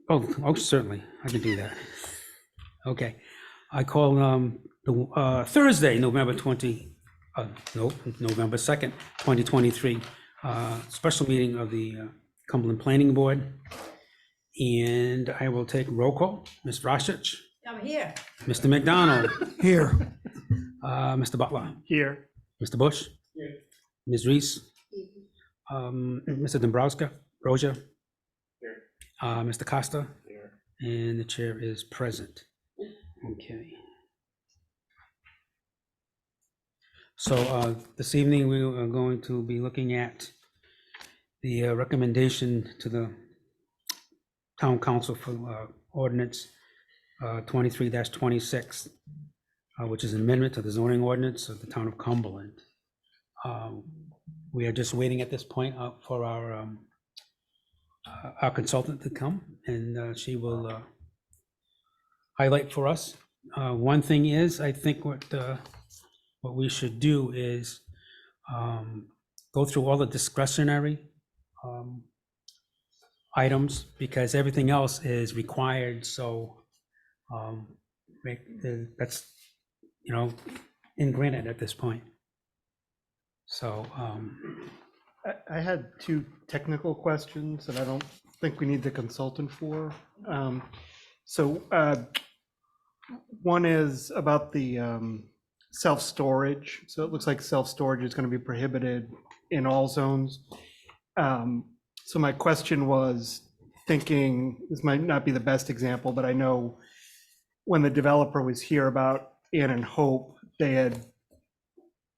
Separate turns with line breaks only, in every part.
Oh, certainly, I can do that. Okay, I call the Thursday, November 2nd, 2023, special meeting of the Cumberland Planning Board. And I will take roll call. Ms. Vrashich,
I'm here.
Mr. McDonald,
Here.
Mr. Butler,
Here.
Mr. Bush,
Here.
Ms. Reese, Mr. Dombrowska, Roja,
Here.
Mr. Costa,
Here.
and the chair is present. Okay. So this evening, we are going to be looking at the recommendation to the Town Council for ordinance 23-26, which is an amendment to the zoning ordinance of the town of Cumberland. We are just waiting at this point for our consultant to come, and she will highlight for us. One thing is, I think what we should do is go through all the discretionary items, because everything else is required, so that's, in granted at this point. So
I had two technical questions that I don't think we need the consultant for. One is about the self-storage. So it looks like self-storage is going to be prohibited in all zones. So my question was thinking, this might not be the best example, but I know when the developer was here about Ann and Hope, they had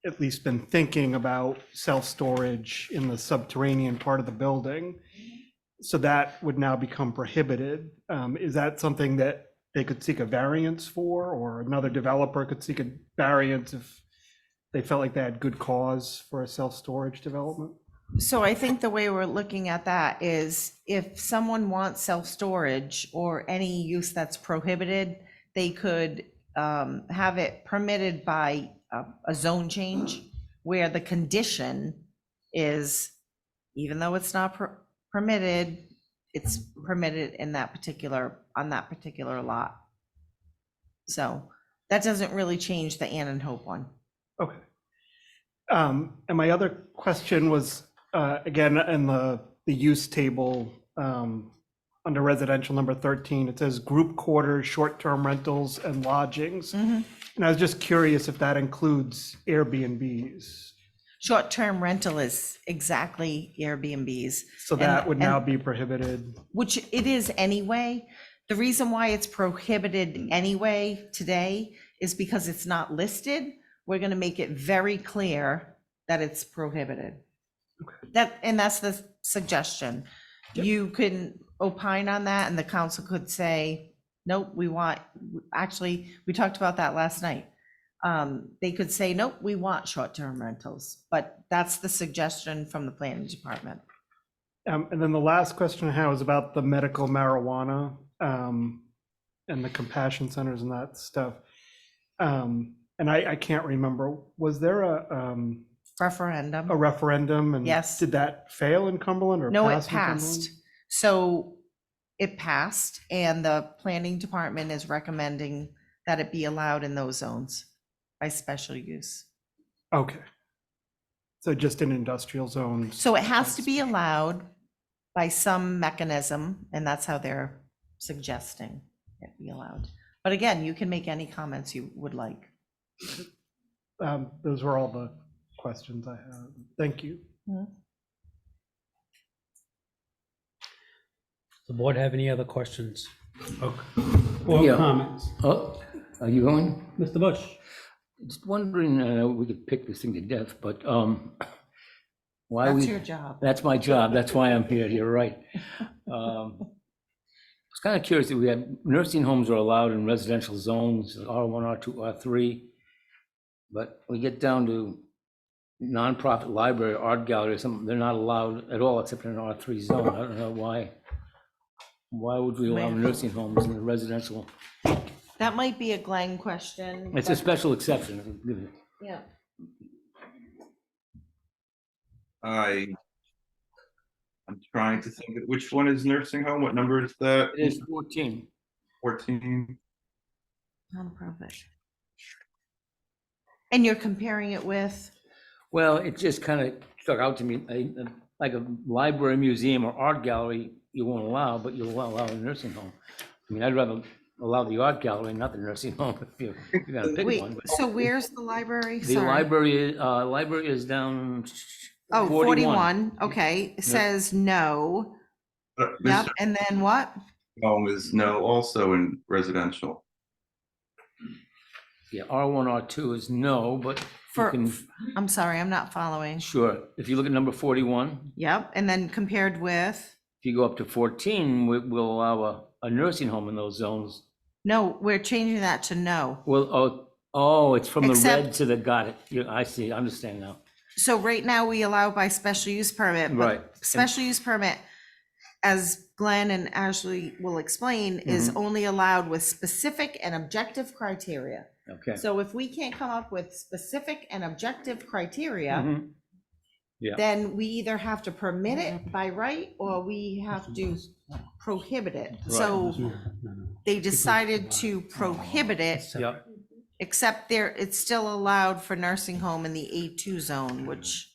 at least been thinking about self-storage in the subterranean part of the building. So that would now become prohibited. Is that something that they could seek a variance for, or another developer could seek a variance if they felt like they had good cause for a self-storage development?
So I think the way we're looking at that is if someone wants self-storage or any use that's prohibited, they could have it permitted by a zone change, where the condition is, even though it's not permitted, it's permitted in that particular, on that particular lot. So that doesn't really change the Ann and Hope one.
Okay. And my other question was, again, in the use table, under residential number 13, it says group quarters, short-term rentals, and lodgings. And I was just curious if that includes Airbnbs.
Short-term rental is exactly Airbnbs.
So that would now be prohibited.
Which it is anyway. The reason why it's prohibited anyway today is because it's not listed. We're going to make it very clear that it's prohibited.
Okay.
That's the suggestion.
Yep.
You can opine on that, and the council could say, nope, we want, actually, we talked about that last night. They could say, nope, we want short-term rentals, but that's the suggestion from the planning department.
And then the last question I have is about the medical marijuana and the compassion centers and that stuff. And I can't remember, was there a
Referendum.
referendum? And
Yes.
did that fail in Cumberland or
No, it
pass in Cumberland?
passed. So it passed, and the planning department is recommending that it be allowed in those zones by special use.
Okay. So just in industrial zones.
So it has to be allowed by some mechanism, and that's how they're suggesting it be allowed. But again, you can make any comments you would like.
Those were all the questions I have. Thank you.
the board have any other questions or
Yeah.
comments?
Oh, are you going?
Mr. Bush?
Just wondering, we could pick this thing to death, but why
That's
we?
your job.
That's my job. That's why I'm here. You're right. I was kind of curious that we have nursing homes are allowed in residential zones, R1, R2, R3, but we get down to nonprofit library, art gallery, or something, they're not allowed at all except in an R3 zone. I don't know why. Why would we allow
Where?
nursing homes in the residential?
That might be a Glenn question.
It's a
but-
special exception.
Yeah.
I'm I'm trying to think, which one is nursing home? What number is that?
It is 14.
14.
Nonprofit. And you're comparing it with,
Well, it just kind of stuck out to me, like a library, museum, or art gallery, you won't allow, but you'll allow a nursing home. I mean, I'd rather allow the art gallery, not the nursing home, if you're gonna pick
wait,
one. But
so where's the library?
the
Sorry.
library is down.
Oh, 41, okay, it says no. Yep,
Mr.
and then what?
Home is no, also in residential.
Yeah, R1, R2 is no, but you
For,
can,
I'm sorry, I'm not following.
sure, if you look at number 41,
Yep, and then compared with,
if you go up to 14, we'll allow a nursing home in those zones.
no, we're changing that to no.
Well, it's from the red
Except-
to the, got it. Yeah, I see, I understand now.
So right now, we allow by special use permit,
Right.
but special use permit, as Glenn and Ashley will explain, is only allowed with specific and objective criteria.
Okay.
So if we can't come up with specific and objective criteria,
Mhm. Yeah.
then we either have to permit it by right, or we have to prohibit it. So they decided to prohibit it,
Yeah,
except it's still allowed for nursing home in the A2 zone, which,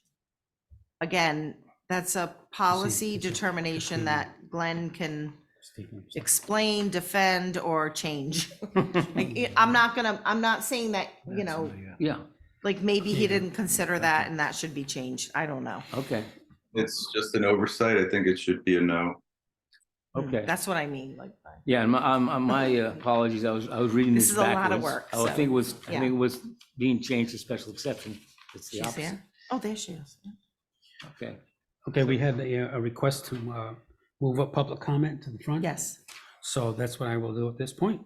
again, that's a policy determination that Glenn can explain, defend, or change. Like, I'm not saying that,
yeah,
like, maybe he didn't consider that and that should be changed. I don't know.
okay,
It's just an oversight. I think it should be a no.
okay.
That's what I mean, like,
Yeah, and my apologies, I was reading
This
this
is a lot of
backwards.
work,
I
so,
think
yeah.
it was being changed to special exception. It's the
she's
opposite.
there. Oh, there she is.
Okay,
Okay, we had a request to move up public comment to the front.
Yes.
So that's what I will do at this point.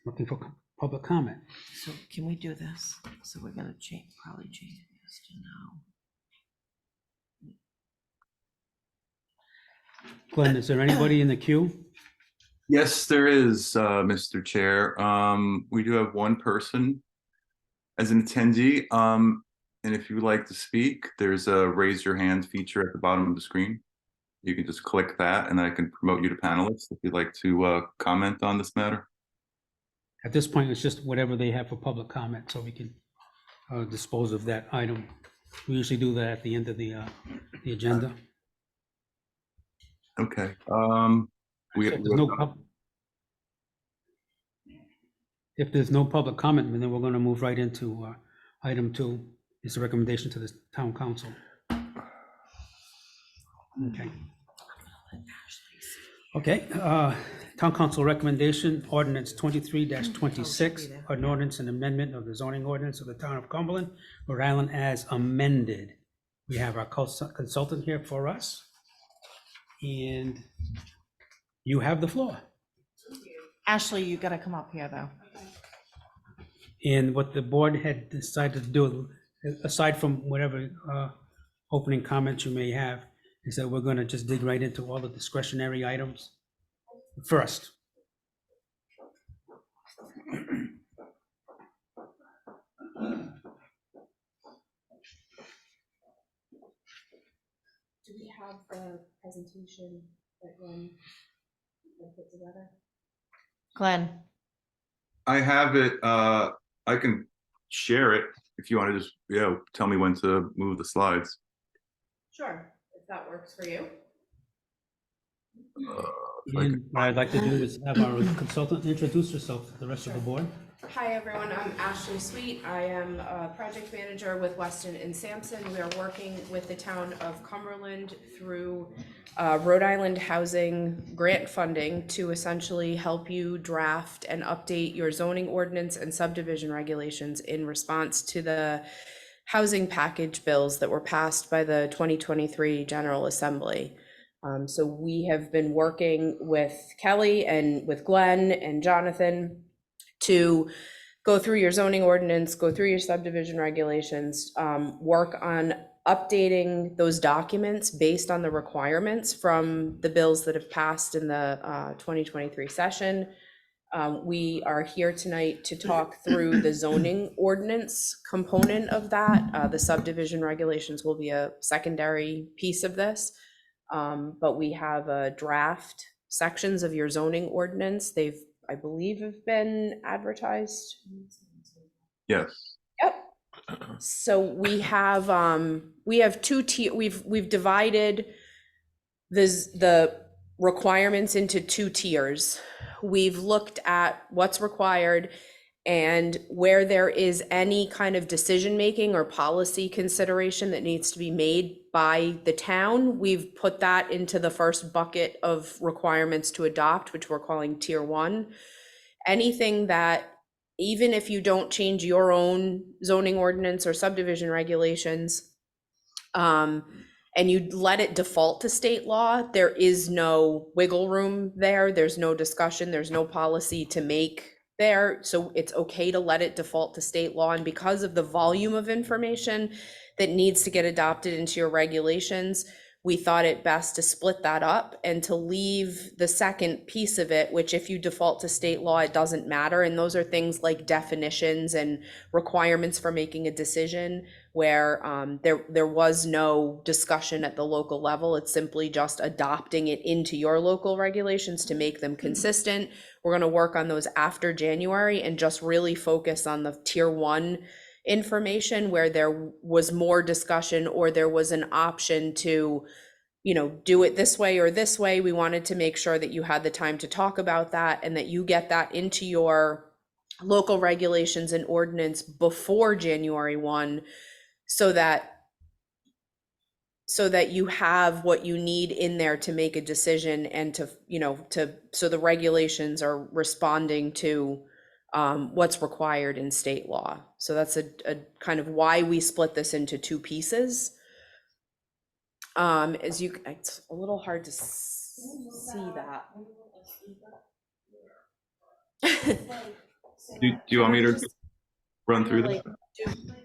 Looking for public comment.
So can we do this? So we're gonna probably change this to no.
Glenn, is there anybody in the queue?
Yes, there is, Mr. Chair. We do have one person as an attendee. And if you would like to speak, there's a raise your hand feature at the bottom of the screen. You can just click that and then I can promote you to panelists if you'd like to comment on this matter.
At this point, it's just whatever they have for public comment, so we can dispose of that item. We usually do that at the end of the agenda.
Okay.
If there's no public comment, then we're going to move right into item 2, is a recommendation to the town council. Okay. Okay, town council recommendation, ordinance 23-26, an ordinance and amendment of the zoning ordinance of the town of Cumberland, Rhode Island as amended. We have our consultant here for us. And you have the floor.
Ashley, you gotta come up here, though.
And what the board had decided to do, aside from whatever opening comments you may have, is that we're going to just dig right into all the discretionary items first.
Do we have the presentation that Glenn put together?
Glenn,
I have it. I can share it if you want to just, tell me when to move the slides.
Sure, if that works for you.
And what I'd like to do is have our consultant introduce herself to the rest of the board.
Hi, everyone. I'm Ashley Sweet. I am a project manager with Weston and Sampson. We are working with the town of Cumberland through Rhode Island Housing grant funding to essentially help you draft and update your zoning ordinance and subdivision regulations in response to the housing package bills that were passed by the 2023 General Assembly. So we have been working with Kelly and with Glenn and Jonathan to go through your zoning ordinance, go through your subdivision regulations, work on updating those documents based on the requirements from the bills that have passed in the 2023 session. We are here tonight to talk through the zoning ordinance component of that. The subdivision regulations will be a secondary piece of this. But we have draft sections of your zoning ordinance. They've, I believe, have been advertised.
Yes.
Yep. So we have we've divided the requirements into two tiers. We've looked at what's required and where there is any kind of decision-making or policy consideration that needs to be made by the town, we've put that into the first bucket of requirements to adopt, which we're calling tier 1. Anything that, even if you don't change your own zoning ordinance or subdivision regulations, and you let it default to state law, there is no wiggle room there. There's no discussion, there's no policy to make there. So it's okay to let it default to state law. And because of the volume of information that needs to get adopted into your regulations, we thought it best to split that up and to leave the second piece of it, which if you default to state law, it doesn't matter. And those are things like definitions and requirements for making a decision, where there was no discussion at the local level. It's simply just adopting it into your local regulations to make them consistent. We're going to work on those after January and just really focus on the tier 1 information where there was more discussion or there was an option to, do it this way or this way. We wanted to make sure that you had the time to talk about that and that you get that into your local regulations and ordinance before January 1, so that you have what you need in there to make a decision and so the regulations are responding to what's required in state law. So that's a kind of why we split this into two pieces. It's a little hard to see that.
Do you want me to run through this?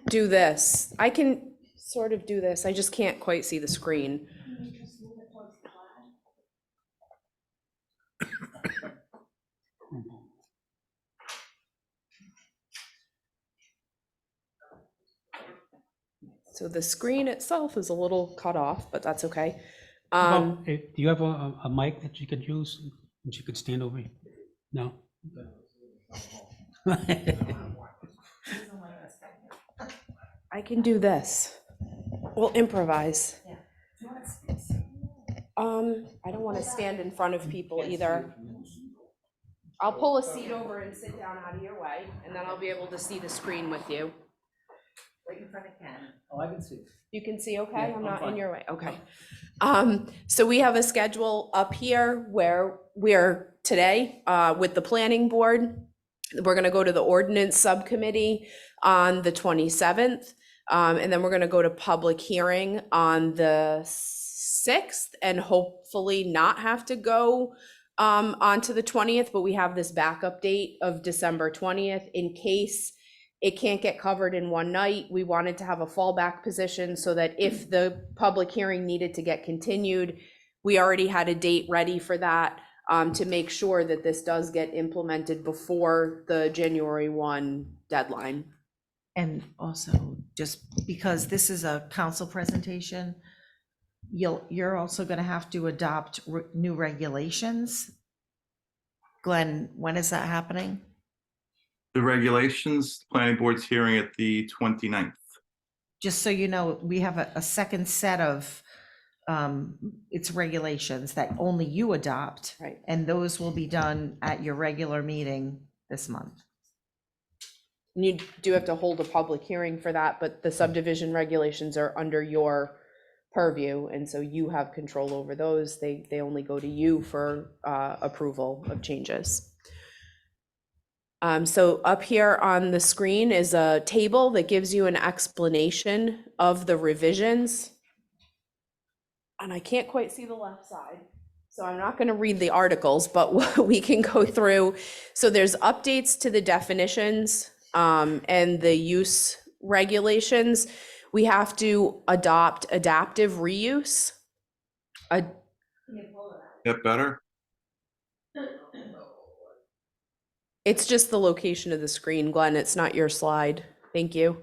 Do this. I can sort of do this. I just can't quite see the screen. So the screen itself is a little cut off, but that's okay.
Well, do you have a mic that you could use, that you could stand over? No?
I can do this. We'll improvise. I don't want to stand in front of people either. I'll pull a seat over and sit down out of your way, and then I'll be able to see the screen with you.
Right in front of Ken.
Oh, I can see.
You can see okay?
Yeah,
I'm
I'm
not in
fine.
your way, okay. So we have a schedule up here where we're today with the planning board. We're gonna go to the ordinance subcommittee on the 27th. And then we're gonna go to public hearing on the 6th and hopefully not have to go onto the 20th, but we have this backup date of December 20th in case it can't get covered in one night. We wanted to have a fallback position so that if the public hearing needed to get continued, we already had a date ready for that, to make sure that this does get implemented before the January 1 deadline.
And also, just because this is a council presentation, you're also gonna have to adopt new regulations. Glenn, when is that happening?
The regulations, planning board's hearing at the 29th.
Just so you know, we have a second set of its regulations that only you adopt.
Right.
And those will be done at your regular meeting this month.
You do have to hold a public hearing for that, but the subdivision regulations are under your purview, and so you have control over those. They only go to you for approval of changes. So up here on the screen is a table that gives you an explanation of the revisions. And I can't quite see the left side, so I'm not going to read the articles, but we can go through. So there's updates to the definitions and the use regulations. We have to adopt adaptive reuse.
Get better?
It's just the location of the screen, Glenn. It's not your slide. Thank you.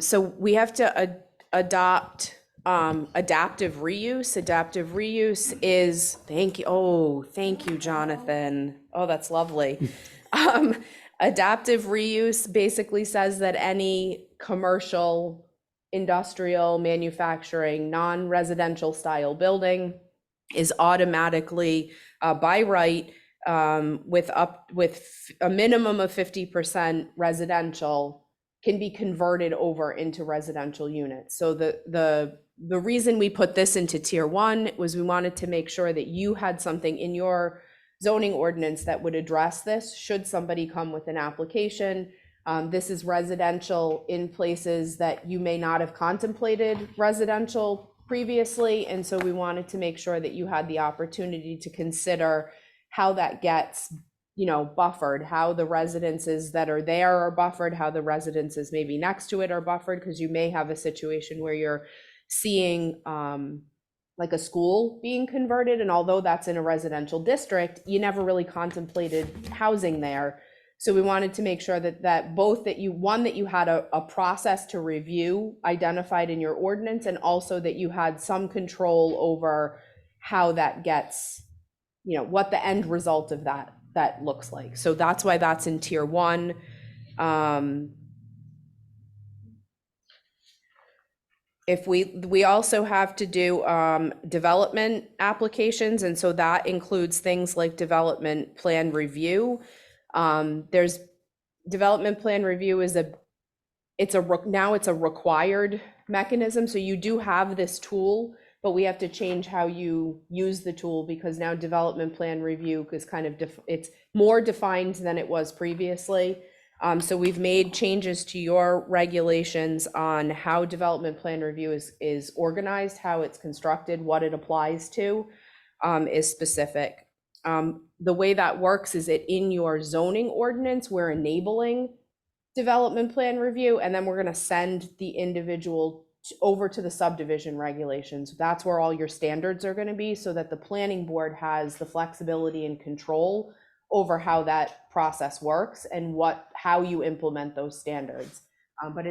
So we have to adopt adaptive reuse. Adaptive reuse is, thank you, Jonathan. Oh, that's lovely. Adaptive reuse basically says that any commercial, industrial, manufacturing, non-residential style building is automatically by right with a minimum of 50% residential can be converted over into residential units. So the reason we put this into tier 1 was we wanted to make sure that you had something in your zoning ordinance that would address this should somebody come with an application. This is residential in places that you may not have contemplated residential previously, and so we wanted to make sure that you had the opportunity to consider how that gets, buffered, how the residences that are there are buffered, how the residences maybe next to it are buffered, because you may have a situation where you're seeing like a school being converted, and although that's in a residential district, you never really contemplated housing there. So we wanted to make sure that both that you had a process to review identified in your ordinance, and also that you had some control over how that gets, what the end result of that looks like. So that's why that's in tier 1. If we also have to do development applications, and so that includes things like development plan review. There's development plan review now it's a required mechanism. So you do have this tool, but we have to change how you use the tool, because now development plan review is kind of it's more defined than it was previously. So we've made changes to your regulations on how development plan review is organized, how it's constructed, what it applies to, is specific. The way that works is that in your zoning ordinance, we're enabling development plan review, and then we're going to send the individual over to the subdivision regulations. That's where all your standards are going to be, so that the planning board has the flexibility and control over how that process works and how you implement those standards. But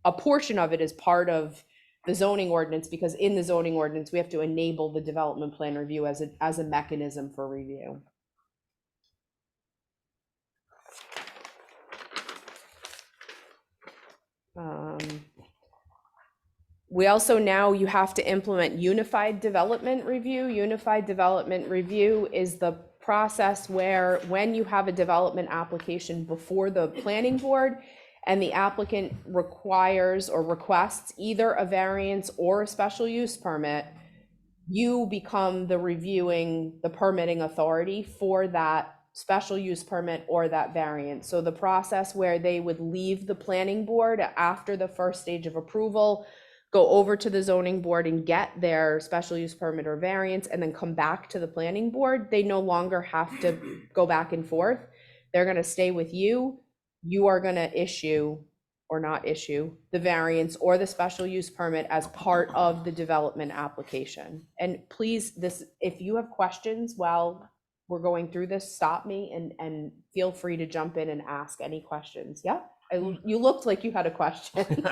a portion of it is part of the zoning ordinance, because in the zoning ordinance, we have to enable the development plan review as a mechanism for review. We also now, you have to implement unified development review. Unified development review is the process where, when you have a development application before the planning board and the applicant requires or requests either a variance or a special use permit, you become the permitting authority for that special use permit or that variance. So the process where they would leave the planning board after the first stage of approval, go over to the zoning board and get their special use permit or variance, and then come back to the planning board, they no longer have to go back and forth. They're going to stay with you. You are going to issue or not issue the variance or the special use permit as part of the development application. And please, if you have questions while we're going through this, stop me and feel free to jump in and ask any questions. Yeah, you looked like you had a question.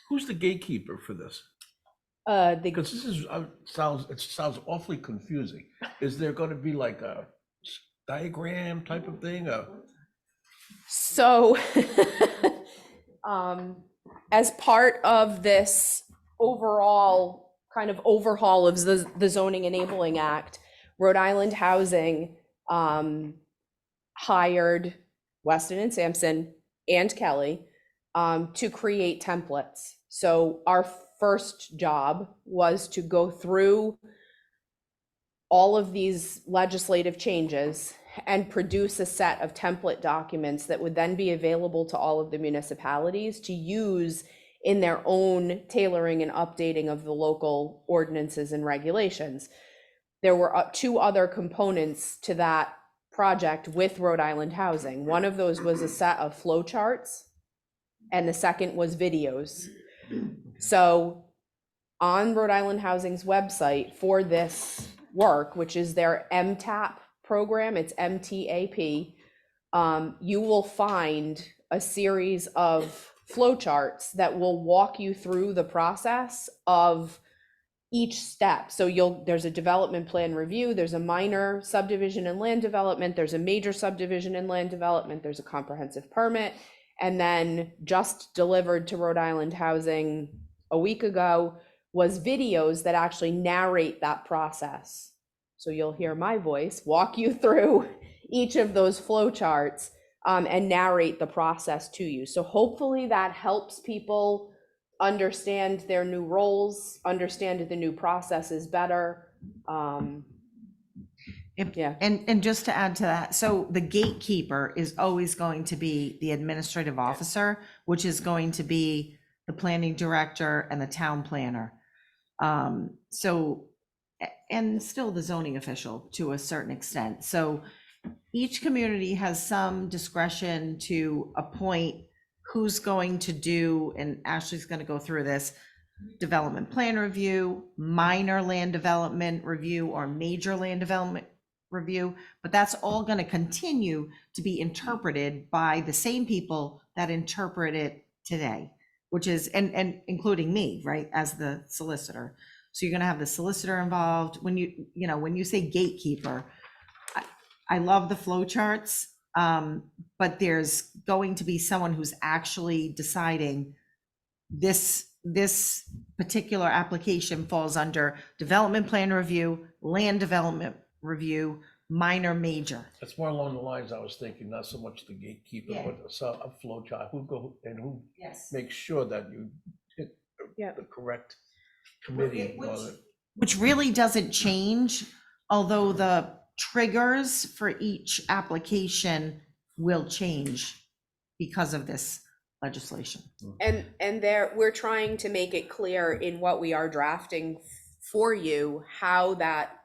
Who's the gatekeeper for this? Because this is sounds awfully confusing. Is there going to be like a diagram type of thing?
So, as part of this overall kind of overhaul of the Zoning Enabling Act, Rhode Island Housing hired Weston and Sampson and Kelly to create templates. So our first job was to go through all of these legislative changes and produce a set of template documents that would then be available to all of the municipalities to use in their own tailoring and updating of the local ordinances and regulations. There were 2 other components to that project with Rhode Island Housing. One of those was a set of flow charts, and the second was videos. So on Rhode Island Housing's website for this work, which is their MTAP program, it's MTAP, you will find a series of flowcharts that will walk you through the process of each step. So there's a development plan review, there's a minor subdivision and land development, there's a major subdivision and land development, there's a comprehensive permit. And then just delivered to Rhode Island Housing a week ago was videos that actually narrate that process. So you'll hear my voice walk you through each of those flowcharts and narrate the process to you. So hopefully that helps people understand their new roles, understand the new processes better. Yeah.
And just to add to that, so the gatekeeper is always going to be the administrative officer, which is going to be the planning director and the town planner. So, and still the zoning official to a certain extent. So each community has some discretion to appoint who's going to do, and Ashley's going to go through this, development plan review, minor land development review, or major land development review, but that's all going to continue to be interpreted by the same people that interpret it today, which is, and including me, right, as the solicitor. So you're going to have the solicitor involved. When when you say gatekeeper, I love the flow charts, but there's going to be someone who's actually deciding this particular application falls under development plan review, land development review, minor, major.
That's more along the lines I was thinking, not so much the gatekeeper,
Yeah.
but a flow chart, who go and who
Yes.
makes sure that you hit
Yeah.
the correct committee.
Which really doesn't change, although the triggers for each application will change because of this legislation.
And there, we're trying to make it clear in what we are drafting for you, how that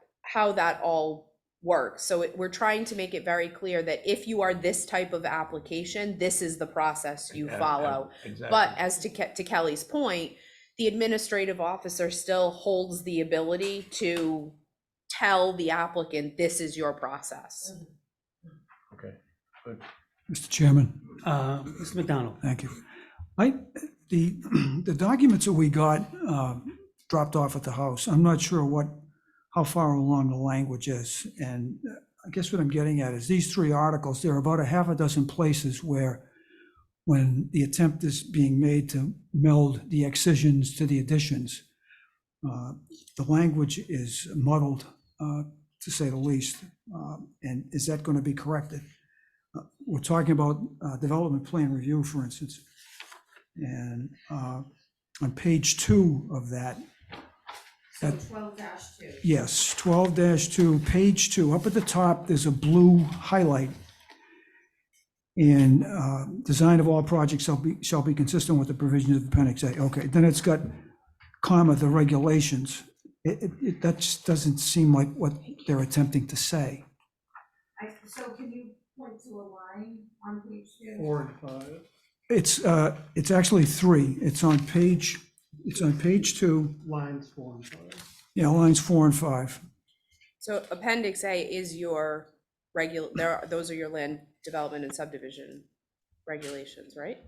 all works. So we're trying to make it very clear that if you are this type of application, this is the process you follow.
Exactly.
But as to Kelly's point, the administrative officer still holds the ability to tell the applicant, this is your process.
Okay, good.
Mr. Chairman,
Mr. McDonald.
thank you. The documents that we got dropped off at the house, I'm not sure how far along the language is. And I guess what I'm getting at is these 3 articles, there are about a half a dozen places where when the attempt is being made to meld the excisions to the additions, the language is muddled, to say the least. And is that going to be corrected? We're talking about development plan review, for instance. And on page 2 of that.
So 12-2.
Yes, 12-2, page 2, up at the top, there's a blue highlight. And design of all projects shall be consistent with the provisions of Appendix A. Okay, then it's got comma, the regulations. That just doesn't seem like what they're attempting to say.
So can you point to a line on page 2?
4 and 5.
It's actually 3. It's on page 2.
Lines 4 and 5.
Yeah, lines 4 and 5.
So Appendix A is your those are your land development and subdivision regulations, right?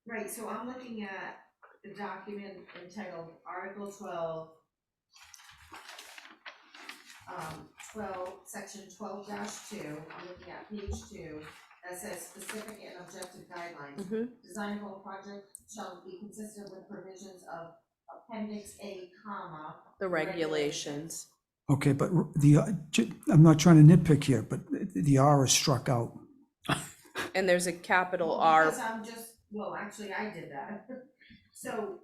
Right, so I'm looking at the document entitled Article 12, Section 12-2. I'm looking at page 2, that says specific and objective guidelines. Design of all project shall be consistent with provisions of Appendix A, comma.
The regulations.
Okay, but I'm not trying to nitpick here, but the R is struck out.
And there's a capital
Well,
R.
because actually I did that. So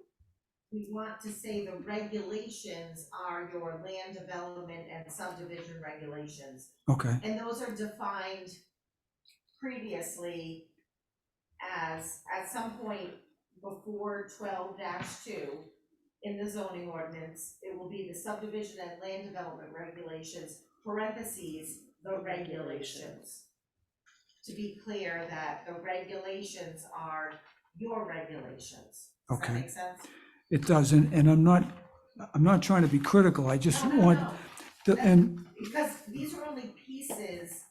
we want to say the regulations are your land development and subdivision regulations.
Okay,
And those are defined previously as, at some point before 12-2 in the zoning ordinance, it will be the subdivision and land development regulations, parentheses, the regulations. To be clear that the regulations are your regulations. Does that
Okay.
make sense?
it does, and I'm not trying to be critical, I just
No, no,
want,
no.
and,
Because these are only pieces,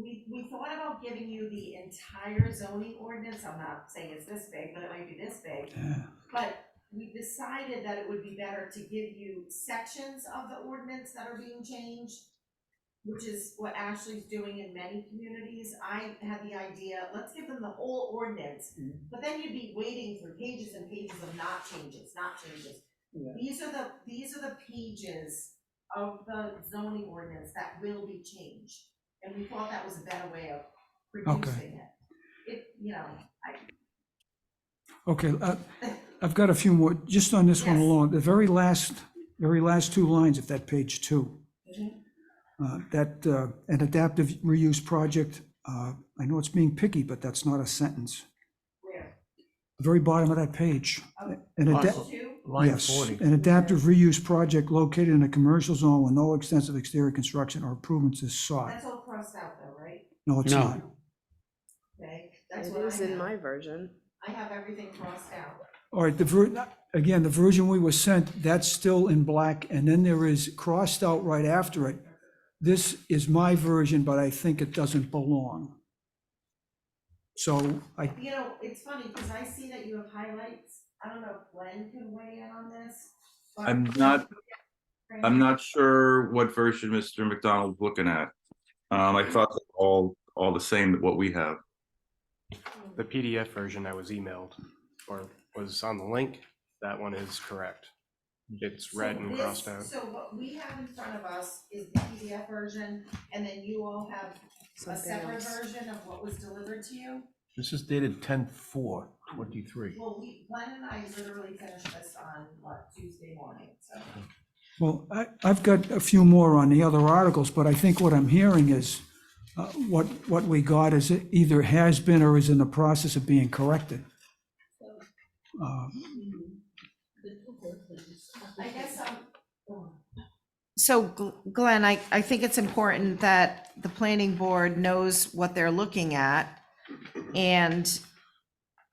we thought about giving you the entire zoning ordinance. I'm not saying it's this big, but it might be this big.
Yeah.
But we decided that it would be better to give you sections of the ordinance that are being changed, which is what Ashley's doing in many communities. I had the idea, let's give them the whole ordinance, but then you'd be wading through pages and pages of not changes.
Yeah.
These are the pages of the zoning ordinance that will be changed. And we thought that was a better way of reducing it. It, you know,
Okay, I've got a few more, just on this one
Yes.
alone, the very last 2 lines of that page 2. That, an adaptive reuse project, I know it's being picky, but that's not a sentence.
where?
The very bottom of that page. An
Two?
Line
Yes,
40.
an adaptive reuse project located in a commercial zone with no extensive exterior construction or improvements is sought.
That's all crossed out though, right?
No, it's
No.
not.
Okay, that's
It
what I
is in
have.
my version.
I have everything crossed out.
All right, again, the version we were sent, that's still in black, and then there is crossed out right after it. This is my version, but I think it doesn't belong. So
You know, it's funny, because I see that you have highlights. I don't know if Glenn can weigh in on this. but-
I'm not sure what version Mr. McDonald's looking at. I thought they were all the same, what we have.
The PDF version I was emailed or was on the link, that one is correct. It's red
So
and
this-
crossed out.
So what we have in front of us is the PDF version, and then you all have a
Something
separate
else.
version of what was delivered to you.
This is dated 10/4/23.
Well, Glenn and I literally finished this on, Tuesday morning, so.
well, I've got a few more on the other articles, but I think what I'm hearing is what we got is it either has been or is in the process of being corrected.
I guess So Glenn, I think it's important that the planning board knows what they're looking at. And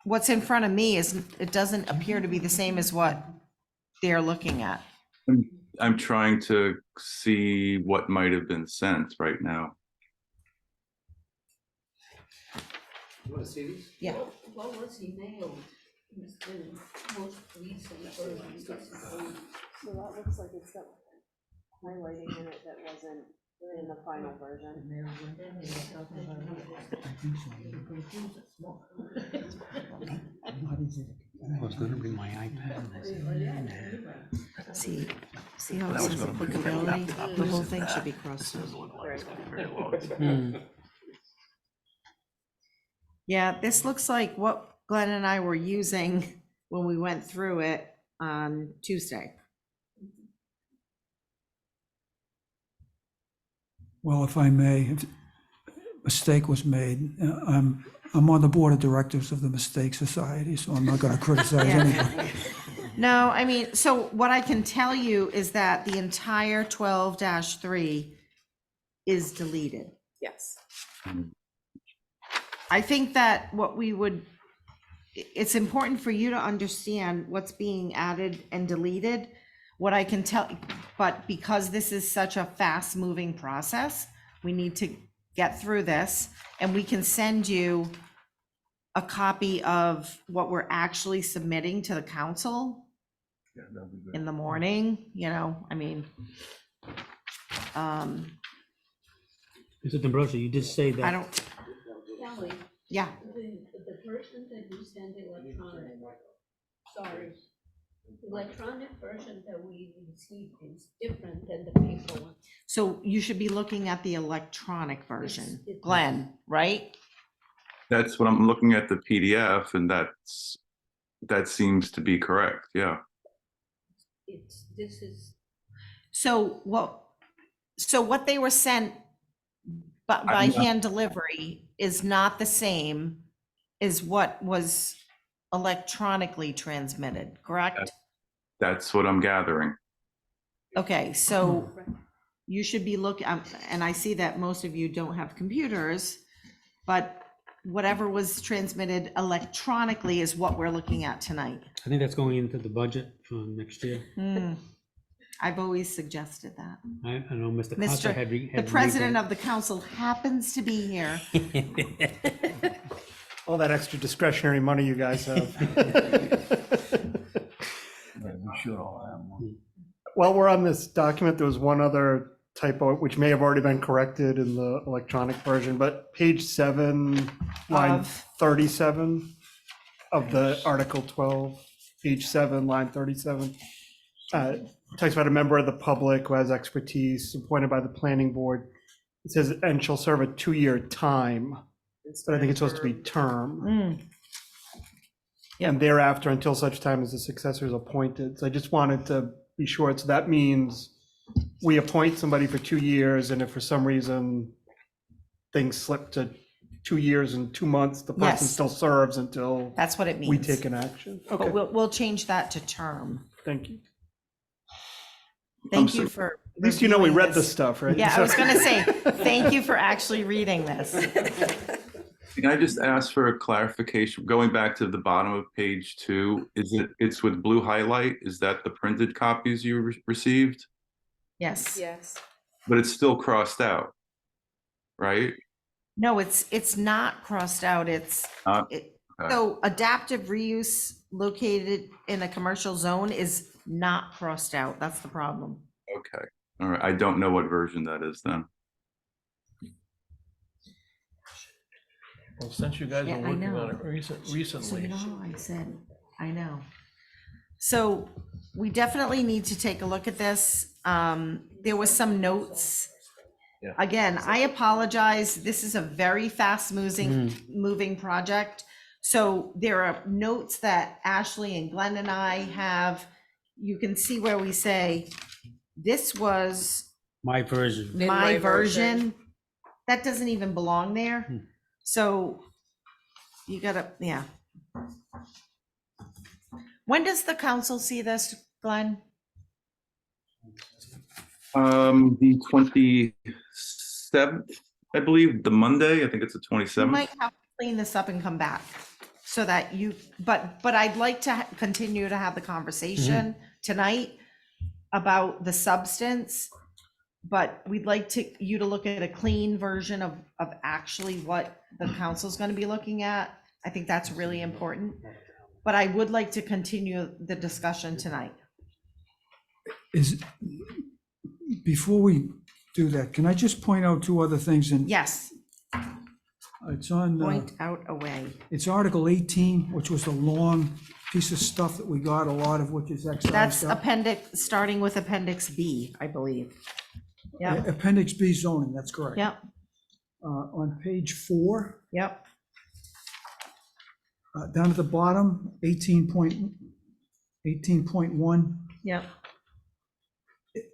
what's in front of me is, it doesn't appear to be the same as what they're looking at.
I'm trying to see what might have been sent right now.
You want to see these?
Yeah.
What was emailed is the most recent version.
So that looks like it's got highlighting in it that wasn't in the final version.
I was gonna bring my iPad. and I said, "Nah."
See how it says applicability? The whole thing should be crossed out.
Hmm.
Yeah, this looks like what Glenn and I were using when we went through it on Tuesday.
Well, if I may, if a mistake was made. I'm on the board of directors of the Mistake Society, so I'm not going to criticize
Yeah.
anybody.
No, I mean, so what I can tell you is that the entire 12-3 is deleted.
Yes.
I think that it's important for you to understand what's being added and deleted. What I can tell, but because this is such a fast-moving process, we need to get through this, and we can send you a copy of what we're actually submitting to the council
Yeah, that'd be good.
in the morning, I mean,
Mr. D'Ambrosio, you did say
I
that,
don't,
Kelly,
yeah,
the version that you send electronic, sorry, the electronic version that we received is different than the paper one.
so you should be looking at the electronic version,
It's-
Glenn, right?
That's what I'm looking at, the PDF, and that seems to be correct, yeah.
This is,
So what they were sent by
I'm not-
hand delivery is not the same as what was electronically transmitted, correct?
That's what I'm gathering.
Okay, so you should be looking, and I see that most of you don't have computers, but whatever was transmitted electronically is what we're looking at tonight.
I think that's going into the budget for next year.
Hmm. I've always suggested that.
I know Mr. Costa
Mr.
had.
The president of the council happens to be here.
All that extra discretionary money you guys have.
We should all have one.
While we're on this document, there was one other typo, which may have already been corrected in the electronic version, but page 7, line
Of?
37 of the Article 12, page 7, line 37. Talks about a member of the public who has expertise appointed by the planning board. It says, and shall serve a 2-year time, but I think it's supposed to be term.
Mm.
And thereafter, until such time as the successor is appointed. So I just wanted to be sure. So that means we appoint somebody for 2 years, and if for some reason things slip to 2 years and 2 months, the person
Yes.
still serves until
That's what it means.
we take an action.
But
Okay,
we'll change that to term.
thank you.
Thank
sorry.
you for.
At least you know we
reviewing
read this stuff, right?
Yeah, I was gonna say, thank you for actually reading this.
Can I just ask for a clarification? Going back to the bottom of page 2, it's with blue highlight? Is that the printed copies you received?
Yes.
Yes.
But it's still crossed out, right?
No, it's not crossed out. It's,
Okay.
so adaptive reuse located in a commercial zone is not crossed out. That's the problem.
Okay, all right. I don't know what version that is then.
Well, since you guys
Yeah,
are
I
working
know.
on it
So
recently,
you know how I said, I know. So we definitely need to take a look at this. There was some notes.
Yeah.
Again, I apologize. This is a very fast moving project. So there are notes that Ashley and Glenn and I have. You can see where we say, this was
My version.
In
my
my version.
version. That doesn't even belong there.
Hmm.
So you gotta, yeah. When does the council see this, Glenn?
The 27th, I believe, the Monday. I think it's the
You
27th.
might have to clean this up and come back so that you, but I'd like to continue to have the conversation tonight about the substance. But we'd like you to look at a clean version of actually what the council's gonna be looking at. I think that's really important. But I would like to continue the discussion tonight.
Before we do that, can I just point out 2 other things? And
Yes,
it's on,
point out a way.
it's Article 18, which was a long piece of stuff that we got, a lot of which is
That's
excised out.
appendix, starting with appendix B, I believe. Yep,
Appendix B zoning, that's correct.
yep,
On page 4,
yep.
down at the bottom, 18.1,
Yep,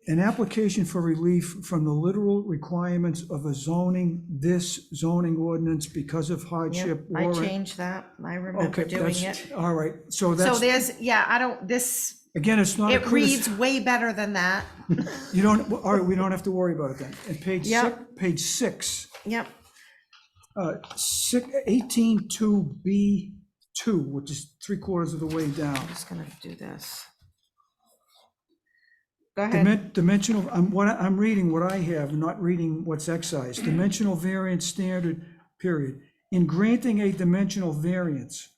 an application for relief from the literal requirements of a zoning, this zoning ordinance because of
yep,
hardship.
I
warrant.
changed that. I remember
Okay,
doing
that's,
it.
all right, so
So
that's,
there's, yeah, I don't, this,
again, it's not a
it reads way better than that.
You don't, all right, we don't have to worry about it then. And page
Yep.
page 6,
Yep,
18.2B2, which is 3/4 of the way down.
I'm just gonna do this. Go ahead.
Dimensional, I'm reading what I have, not reading what's excised. Dimensional variance standard, period. In granting a dimensional variance,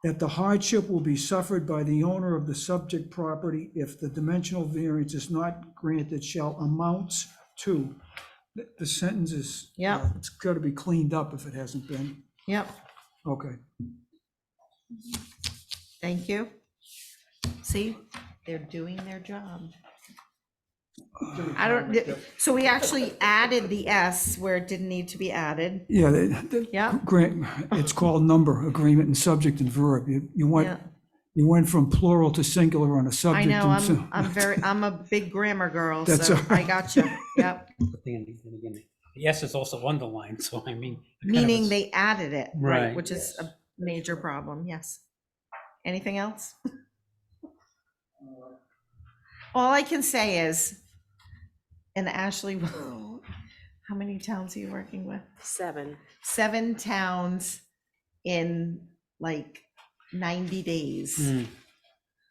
that the hardship will be suffered by the owner of the subject property if the dimensional variance is not granted shall amounts to. The sentence is,
Yeah.
it's got to be cleaned up if it hasn't been.
Yep,
Okay.
thank you. See, they're doing their job. I don't, so we actually added the S where it didn't need to be added.
Yeah,
Yeah.
grant, it's called number, agreement, and subject and verb. You
Yeah.
went from plural to singular on a
I
subject.
know,
and so-
I'm a big grammar girl,
That's
so
all right.
I got you. Yep,
Yes, it's also underlined, so I mean. it kind of
meaning
is-
they added it, right,
Right.
which is a major problem, yes. Anything else? All I can say is, and Ashley, how many towns are you working with?
7.
7 towns in like 90 days.
Mm.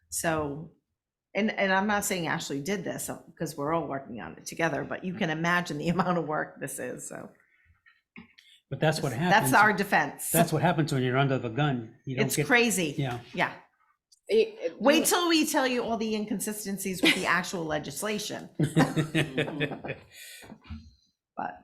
So and I'm not saying Ashley did this, because we're all working on it together, but you can imagine the amount of work this is, so.
But that's what happens.
That's our defense.
That's what happens when you're under the gun. You don't
It's
get,
crazy.
yeah.
Yeah. Wait till we tell you all the inconsistencies with the actual legislation, but.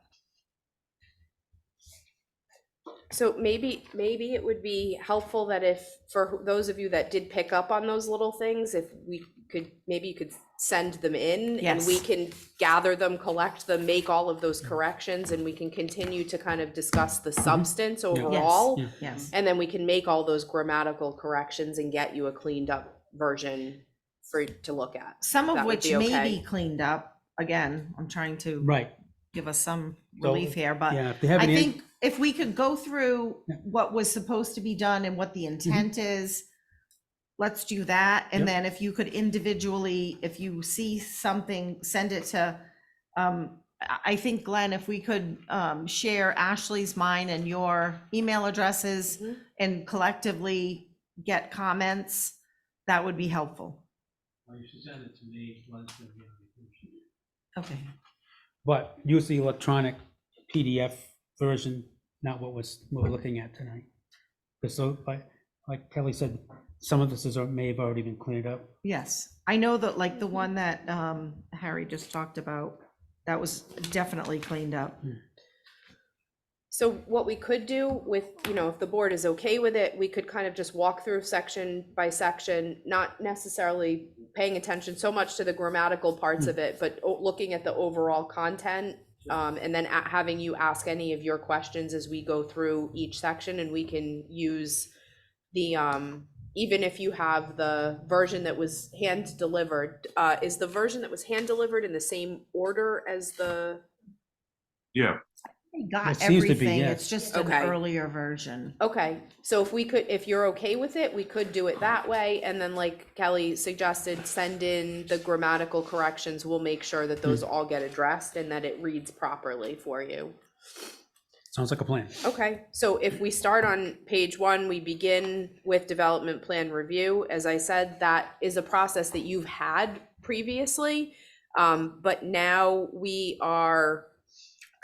So maybe it would be helpful that if, for those of you that did pick up on those little things, if we could, maybe you could send them in and we
Yes.
can gather them, collect them, make all of those corrections, and we can continue to kind of discuss the substance overall.
Yeah.
Yes.
And then we can make all those grammatical corrections and get you a cleaned up version for to look at.
Some of
That would
which
be
may
okay.
be cleaned up. Again, I'm trying to
Right.
give us some
So,
relief here, but
Yeah, if they have
I
any,
think if we could go through
Yeah. Mm-hmm.
what was supposed to be done and what the intent is, let's do that. And
Yep.
then if you could individually, if you see something, send it to, I think, Glenn, if we could share Ashley's, mine, and your email addresses
Mhm.
and collectively get comments, that would be helpful.
you should send it to me.
Okay.
But use the electronic PDF version, not what we're looking at tonight. Because so, like Kelly said, some of this may have already been cleared up.
Yes, I know that, like the one that Harry just talked about, that was definitely cleaned up.
So what we could do with, if the board is okay with it, we could kind of just walk through section by section, not necessarily paying attention so much to the grammatical parts of it, but looking at the overall content, and then having you ask any of your questions as we go through each section, and we can use the, even if you have the version that was hand delivered, is the version that was hand delivered in the same order as the?
Yeah,
We
It
got
seems to be,
everything,
yes.
it's just an
Okay.
earlier version.
Okay, so if you're okay with it, we could do it that way, and then like Kelly suggested, send in the grammatical corrections. We'll make sure that those all get addressed and that it reads properly for you.
Sounds like a plan.
Okay, so if we start on page 1, we begin with development plan review. As I said, that is a process that you've had previously, but now we are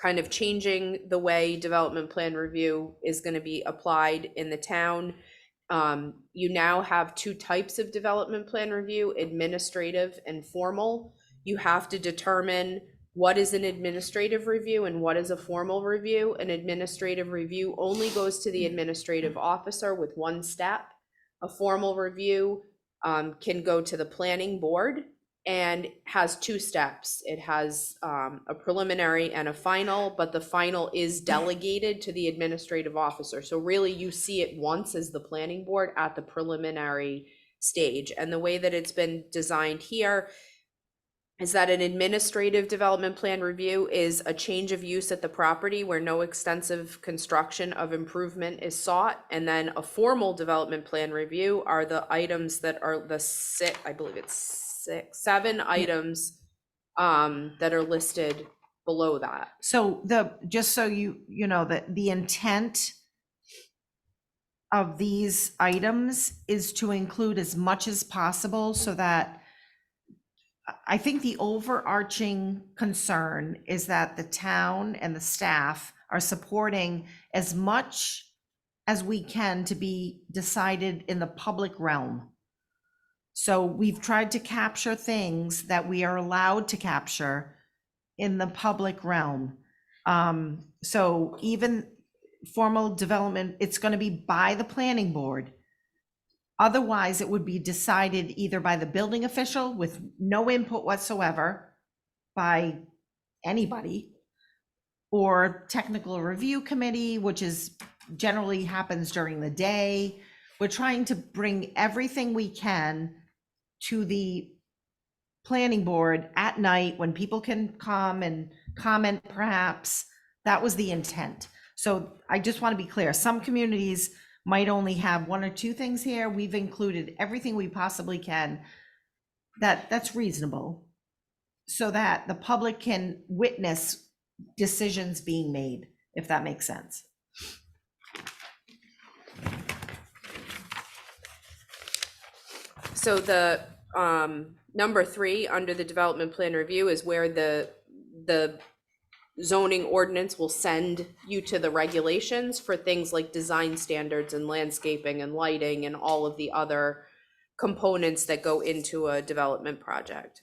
kind of changing the way development plan review is going to be applied in the town. You now have 2 types of development plan review, administrative and formal. You have to determine what is an administrative review and what is a formal review. An administrative review only goes to the administrative officer with 1 step. A formal review can go to the planning board and has 2 steps. It has a preliminary and a final, but the final is delegated to the administrative officer. So really you see it once as the planning board at the preliminary stage. And the way that it's been designed here is that an administrative development plan review is a change of use at the property where no extensive construction of improvement is sought. And then a formal development plan review are the items that are the 7 items that are listed below that.
So just so you know, that the intent of these items is to include as much as possible so that I think the overarching concern is that the town and the staff are supporting as much as we can to be decided in the public realm. So we've tried to capture things that we are allowed to capture in the public realm. So even formal development, it's going to be by the planning board. Otherwise, it would be decided either by the building official with no input whatsoever by anybody, or technical review committee, which is generally happens during the day. We're trying to bring everything we can to the planning board at night when people can come and comment perhaps. That was the intent. So I just want to be clear, some communities might only have 1 or 2 things here. We've included everything we possibly can. That's reasonable, so that the public can witness decisions being made, if that makes sense.
So the number 3, under the development plan review, is where the zoning ordinance will send you to the regulations for things like design standards and landscaping and lighting and all of the other components that go into a development project.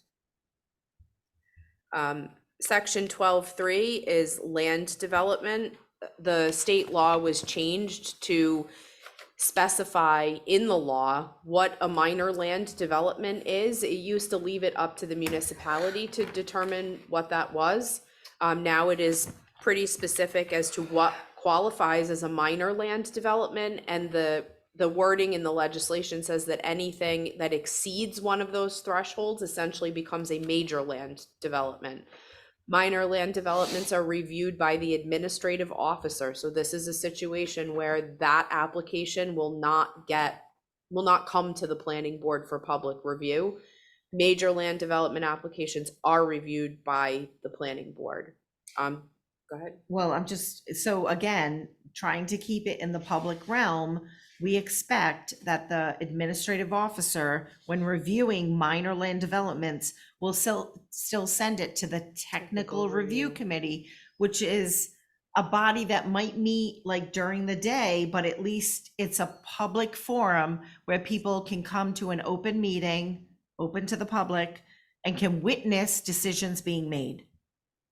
Section 12.3 is land development. The state law was changed to specify in the law what a minor land development is. It used to leave it up to the municipality to determine what that was. Now it is pretty specific as to what qualifies as a minor land development, and the wording in the legislation says that anything that exceeds one of those thresholds essentially becomes a major land development. Minor land developments are reviewed by the administrative officer. So this is a situation where that application will not come to the planning board for public review. Major land development applications are reviewed by the planning board. Go ahead.
Well, so again, trying to keep it in the public realm, we expect that the administrative officer, when reviewing minor land developments, will still send it to the technical review committee, which is a body that might meet like during the day, but at least it's a public forum where people can come to an open meeting, open to the public, and can witness decisions being made.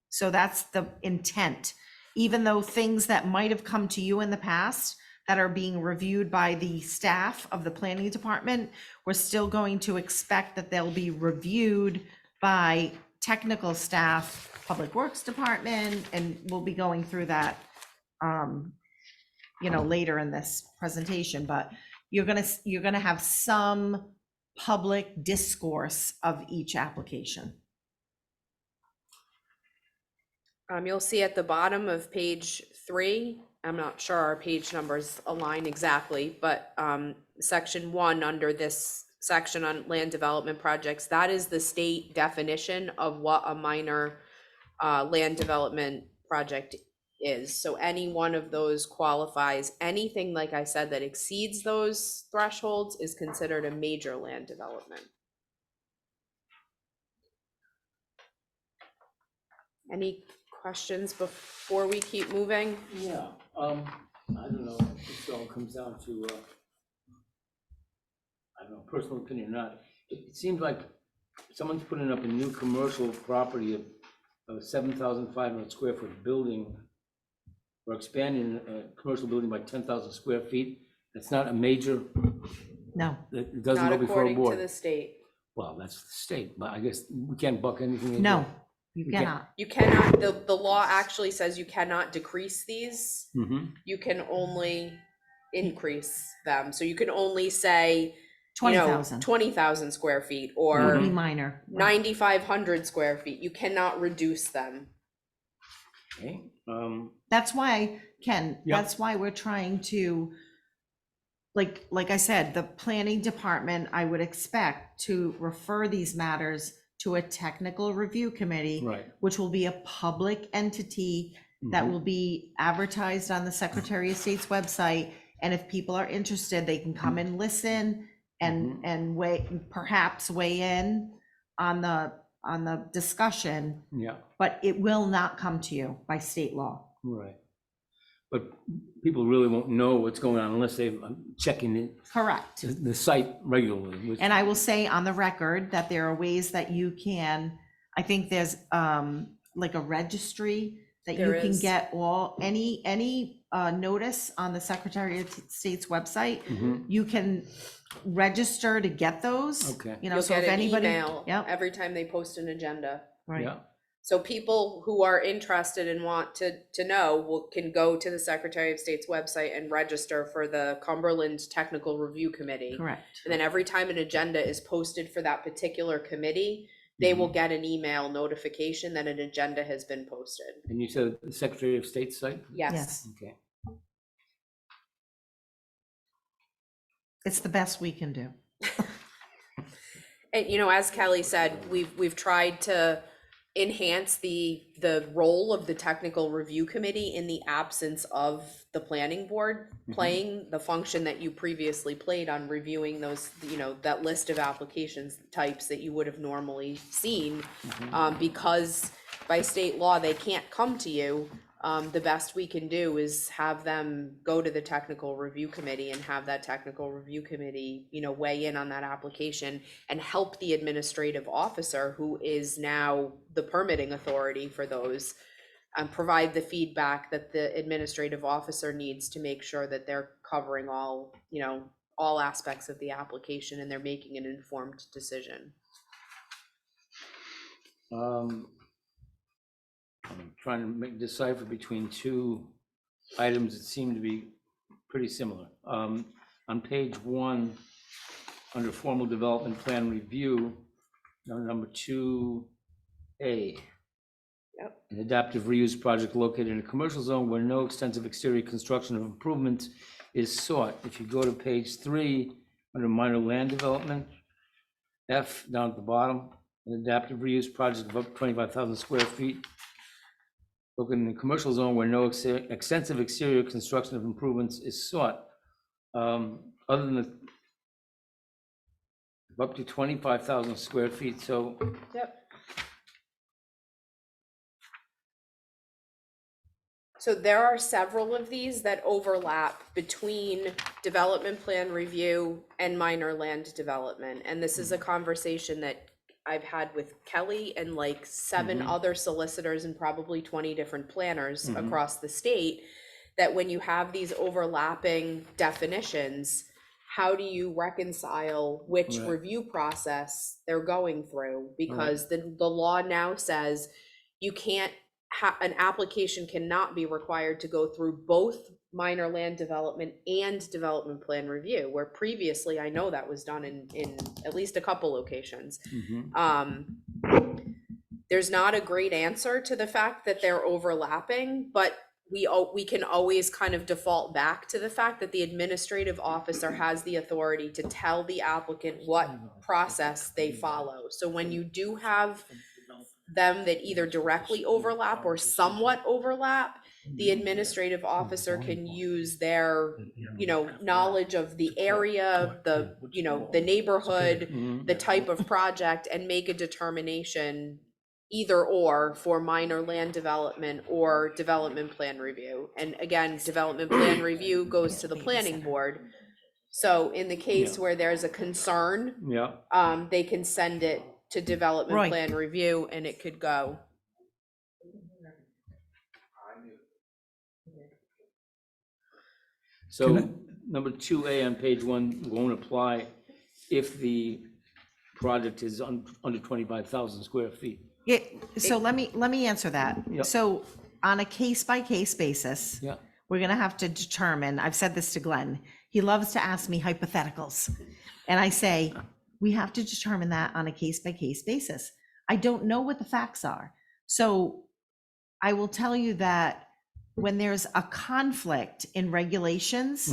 So that's the intent. Even though things that might have come to you in the past that are being reviewed by the staff of the planning department, we're still going to expect that they'll be reviewed by technical staff, public works department, and we'll be going through that, later in this presentation. But you're gonna have some public discourse of each application.
You'll see at the bottom of page 3, I'm not sure our page numbers align exactly, but section 1 under this section on land development projects, that is the state definition of what a minor land development project is. So any one of those qualifies. Anything, like I said, that exceeds those thresholds is considered a major land development. Any questions before we keep moving?
Yeah, I don't know, this all comes down to, I don't know, personal opinion or not. It seems like someone's putting up a new commercial property of a 7,500 square foot building, or expanding a commercial building by 10,000 square feet. That's not a major,
No,
it doesn't
Not
go before a
according to
board.
the state.
Well, that's the state, but I guess we can't buck anything. in
no,
there.
you
We can't-
cannot.
You cannot, the law actually says you cannot decrease these.
Mhm.
You can only increase them. So you can only say,
20,000
20,000 square feet
would
or
be minor. Right.
9,500 square feet. You cannot reduce them.
Okay,
That's why, Ken,
Yeah.
that's why we're trying to, like I said, the planning department, I would expect to refer these matters to a technical review committee,
right.
which will be a public entity that
Mhm.
will be advertised on the Secretary of State's website. And if people are interested, they can come and listen
Mhm.
and perhaps weigh in on the discussion,
Yeah,
but it will not come to you by state law.
right. But people really won't know what's going on unless they're checking
Correct.
the site regularly. which-
And I will say on the record that there are ways that you can, I think there's like a registry that you
There
can
is.
get any notice on the Secretary of State's website.
Mhm.
You can register to get those.
Okay.
You'll
So
get
if
an
anybody,
email
yep,
every time they post an agenda.
right.
Yeah,
So people who are interested and want to know can go to the Secretary of State's website and register for the Cumberland Technical Review Committee.
Correct.
And then every time an agenda is posted for that particular committee, they will get an email notification that an agenda has been posted.
and you said the Secretary of State site?
Yes.
Okay.
It's the best we can do.
And as Kelly said, we've tried to enhance the role of the technical review committee in the absence of the planning board playing the function that you previously played on reviewing those, that list of applications types that you would have normally seen. Because by state law, they can't come to you. The best we can do is have them go to the technical review committee and have that technical review committee, weigh in on that application and help the administrative officer, who is now the permitting authority for those, provide the feedback that the administrative officer needs to make sure that they're covering all aspects of the application and they're making an informed decision.
I'm trying to decipher between two items that seem to be pretty similar. On page 1, under formal development plan review, number 2A.
Yep.
An adaptive reuse project located in a commercial zone where no extensive exterior construction of improvements is sought. If you go to page 3, under minor land development, F down at the bottom, an adaptive reuse project of up to 25,000 square feet located in a commercial zone where no extensive exterior construction of improvements is sought. Other than up to 25,000 square feet, so.
Yep. So there are several of these that overlap between development plan review and minor land development. And this is a conversation that I've had with Kelly and like 7 other solicitors and probably 20 different planners across the state, that when you have these overlapping definitions, how do you reconcile which review process they're going through? Because the law now says you can't, an application cannot be required to go through both minor land development and development plan review, where previously I know that was done in at least a couple locations. There's not a great answer to the fact that they're overlapping, but we can always kind of default back to the fact that the administrative officer has the authority to tell the applicant what process they follow. So when you do have them that either directly overlap or somewhat overlap, the administrative officer can use their, knowledge of the area, the neighborhood, the type of project, and make a determination either or for minor land development or development plan review. And again, development plan review goes to the planning board. So in the case where there's a concern, they can send it to development plan review and it could go.
So number 2A on page 1 won't apply if the project is under 25,000 square feet.
Yeah, so let me answer that.
Yep.
So on a case-by-case basis,
Yeah.
we're gonna have to determine, I've said this to Glenn, he loves to ask me hypotheticals. And I say, we have to determine that on a case-by-case basis. I don't know what the facts are. So I will tell you that when there's a conflict in regulations,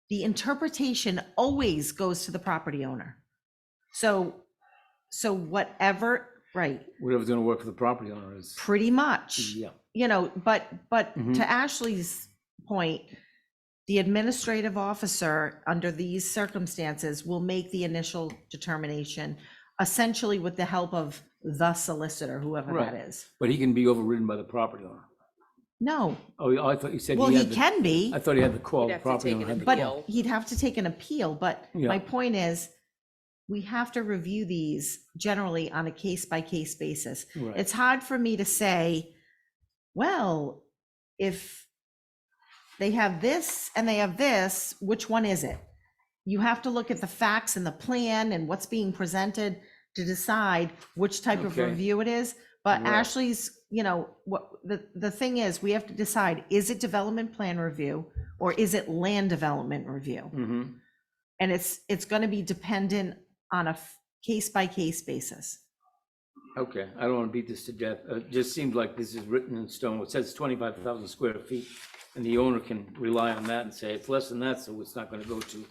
the interpretation always goes to the property owner. So whatever,
Whatever's gonna work for the property owner is.
pretty much.
Yeah.
But to Ashley's point, the administrative officer under these circumstances will make the initial determination, essentially with the help of the solicitor, whoever that is.
But he can be overridden by the property owner.
No,
Oh, I thought you said
well,
he
he
had the,
can be,
I thought he had the call,
He'd
the
have to
property
take
owner
an
had the
but
call.
he'd have to take an appeal. But
Yeah.
my point is, we have to review these generally on a case-by-case basis.
Right.
It's hard for me to say, well, if they have this and they have this, which one is it? You have to look at the facts and the plan and what's being presented to decide which type of
Okay.
review it is. But
Right.
Ashley's, what the thing is, we have to decide, is it development plan review or is it land development review? And it's going to be dependent on a case-by-case basis.
Okay, I don't want to beat this to death. It just seems like this is written in stone. It says 25,000 square feet, and the owner can rely on that and say it's less than that, so it's not going to go to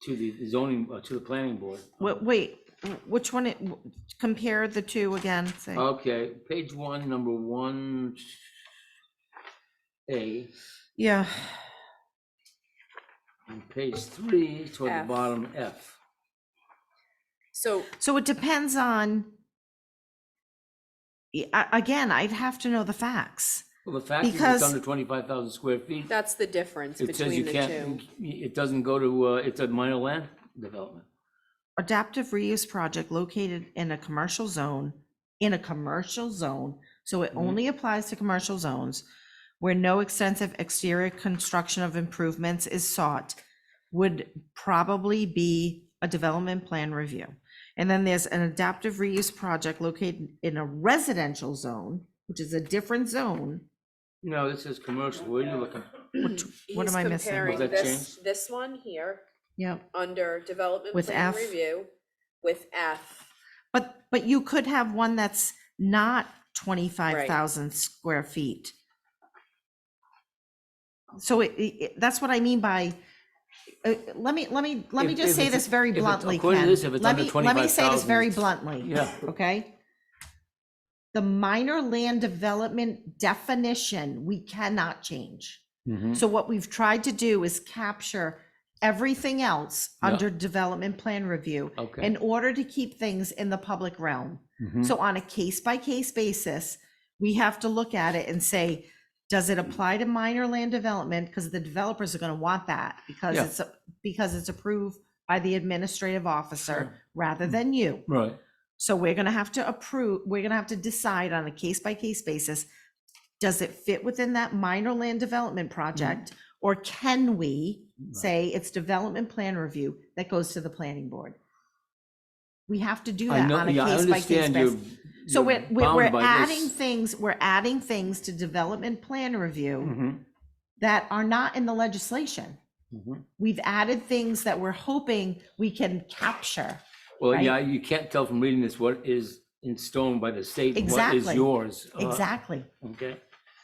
the zoning, to the planning board.
Wait, which one, compare the two again, say.
Okay, page 1, number 1A,
Yeah,
and page 3 toward the
F.
bottom, F.
So
so it depends on, again, I'd have to know the facts.
Well, the fact is
Because-
it's under 25,000 square feet.
that's the difference
It says
between
you
the
can't,
two.
it doesn't go to, it's a minor land development.
Adaptive reuse project located in a commercial zone, so it
Mhm.
only applies to commercial zones where no extensive exterior construction of improvements is sought, would probably be a development plan review. And then there's an adaptive reuse project located in a residential zone, which is a different zone.
No, this is commercial. Where are you looking?
What am I missing?
He's comparing
Was that
this one here
Yep.
under development
With
plan
F.
review with F.
But you could have one that's not 25,000 square feet. So that's what I mean by, let me
If-
just
if
say
it's-
this very
if it's-
bluntly,
according to
Ken.
this, if it's
Let
under
me say this very
25,000,
bluntly,
Yeah,
okay? The minor land development definition, we cannot change.
mhm.
So what we've tried to do is capture everything else
Yeah.
under development plan review
Okay.
in order to keep things in the public realm.
Mhm.
So on a case-by-case basis, we have to look at it and say, does it apply to minor land development? Because the developers are going to want that
Yeah.
because it's approved by the administrative officer
Sure.
rather than you.
Right.
So we're going to have to we're going to have to decide on a case-by-case basis, does it fit within that minor land development project? Or can we say it's development plan review that goes to the planning board? We have to do
I
that
know,
on a
yeah, I
case-by-case
understand
basis. So
you're
we're
bound by
adding
this.
things to development plan review
Mhm,
that are not in the legislation.
mhm.
We've added things that we're hoping we can capture.
Well,
Right.
yeah, you can't tell from reading this what is in stone by the state, and what is
Exactly.
yours.
Exactly.
Okay,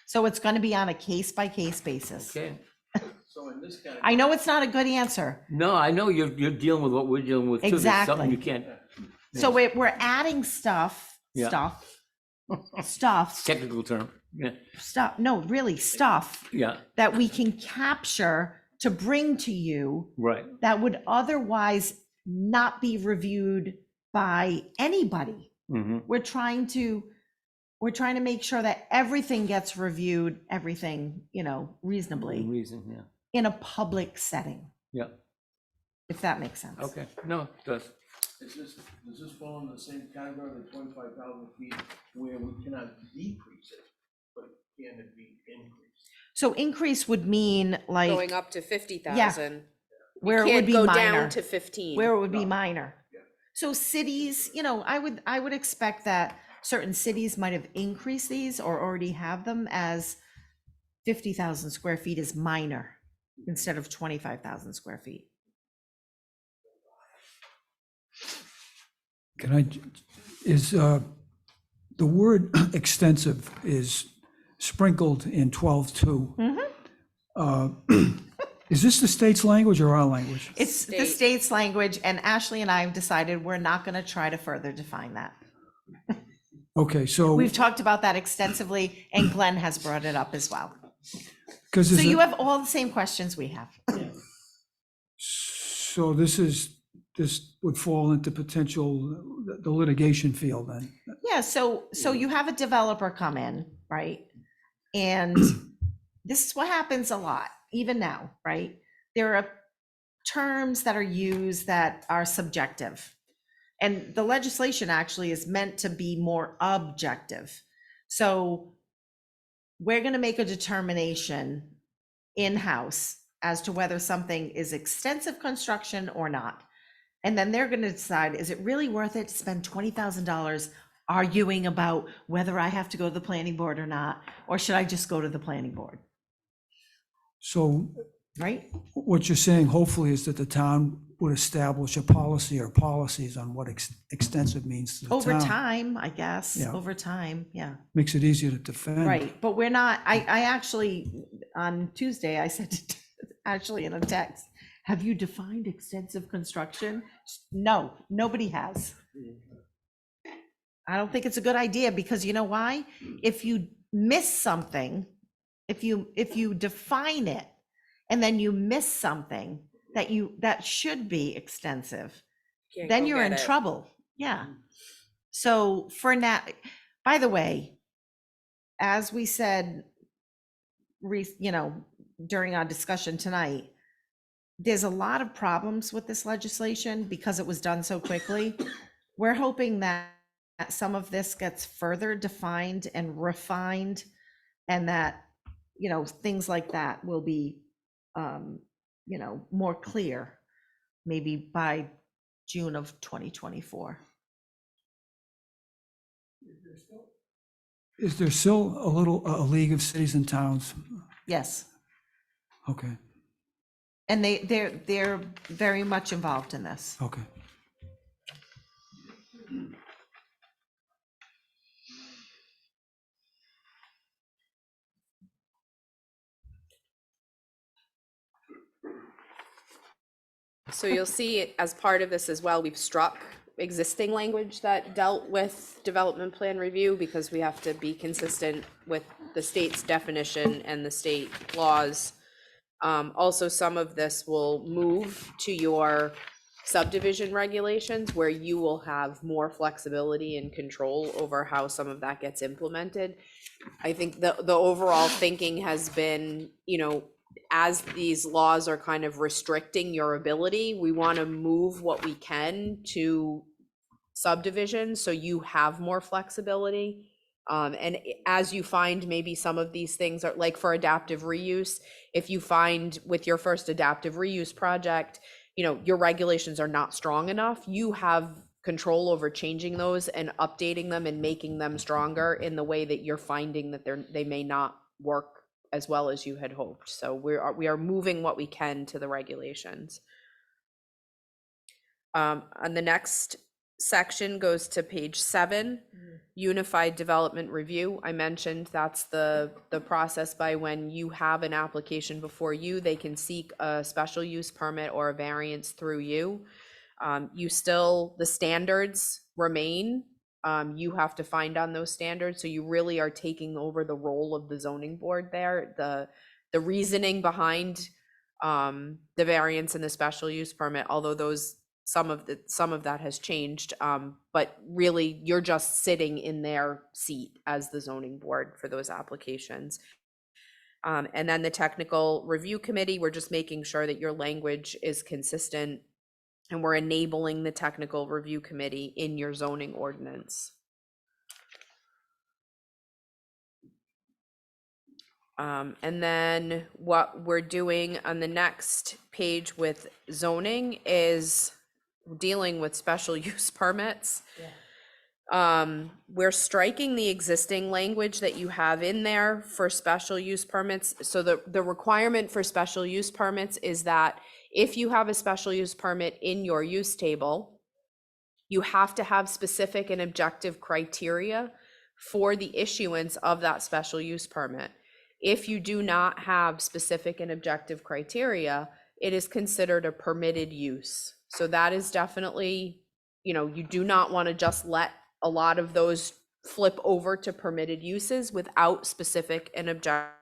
So it's going to be on a case-by-case basis.
okay.
So in this category.
I know it's not a good answer.
No, I know you're dealing with what we're dealing with too. There's something
Exactly.
you can't,
So we're adding stuff,
Yeah.
stuff,
technical term. Yeah,
no, really stuff
yeah,
that we can capture to bring to you
right.
that would otherwise not be reviewed by anybody.
Mhm.
We're trying to make sure that everything gets reviewed, everything, reasonably
Reason, yeah,
in a public setting,
yeah,
if that makes sense.
okay. No, it does.
Does this fall in the same category, the 25,000 feet, where we cannot decrease it, but can it be increased?
So increase would mean like
Going up to 50,000.
where it would
Can't
be
go
minor,
down to 15.
where it would be minor.
Yeah.
So cities, I would expect that certain cities might have increased these or already have them as 50,000 square feet is minor instead of 25,000 square feet.
Can I, is, the word extensive is sprinkled in 12.2. Is this the state's language or our language?
It's the
State.
state's language, and Ashley and I have decided we're not going to try to further define that.
Okay, so,
We've talked about that extensively, and Glenn has brought it up as well.
because
So you have all the same questions we have.
so this would fall into potential, the litigation field then?
Yeah, so you have a developer come in, right? And this is what happens a lot, even now, right? There are terms that are used that are subjective. And the legislation actually is meant to be more objective. So we're going to make a determination in-house as to whether something is extensive construction or not. And then they're going to decide, is it really worth it to spend $20,000 arguing about whether I have to go to the planning board or not, or should I just go to the planning board,
So
right?
what you're saying hopefully is that the town would establish a policy or policies on what extensive means to the town.
Over time, I guess,
Yeah.
over time, yeah,
Makes it easier to defend.
right. But we're not, I actually, on Tuesday, I said to Ashley in a text, have you defined extensive construction? No, nobody has. I don't think it's a good idea, because you know why? If you miss something, if you define it and then you miss something that should be extensive,
Can't
then
go
you're
get
in
it.
trouble. Yeah. So for now, by the way, as we said, during our discussion tonight, there's a lot of problems with this legislation because it was done so quickly. We're hoping that some of this gets further defined and refined, and that, things like that will be, more clear, maybe by June of 2024.
Is there still a League of Cities and Towns?
Yes.
Okay,
And they're very much involved in this.
okay.
So you'll see as part of this as well, we've struck existing language that dealt with development plan review, because we have to be consistent with the state's definition and the state laws. Also, some of this will move to your subdivision regulations, where you will have more flexibility and control over how some of that gets implemented. I think the overall thinking has been, as these laws are kind of restricting your ability, we want to move what we can to subdivisions so you have more flexibility. And as you find maybe some of these things are like for adaptive reuse, if you find with your first adaptive reuse project, your regulations are not strong enough, you have control over changing those and updating them and making them stronger in the way that you're finding that they may not work as well as you had hoped. So we are moving what we can to the regulations. And the next section goes to page 7, Unified Development Review. I mentioned that's the process by when you have an application before you, they can seek a special use permit or a variance through you. The standards remain. You have to find on those standards. So you really are taking over the role of the zoning board there. The reasoning behind the variance and the special use permit, although some of that has changed, but really you're just sitting in their seat as the zoning board for those applications. And then the technical review committee, we're just making sure that your language is consistent, and we're enabling the technical review committee in your zoning ordinance. And then what we're doing on the next page with zoning is dealing with special use permits. We're striking the existing language that you have in there for special use permits. So the requirement for special use permits is that if you have a special use permit in your use table, you have to have specific and objective criteria for the issuance of that special use permit. If you do not have specific and objective criteria, it is considered a permitted use. So that is definitely, you do not want to just let a lot of those flip over to permitted uses without specific and objective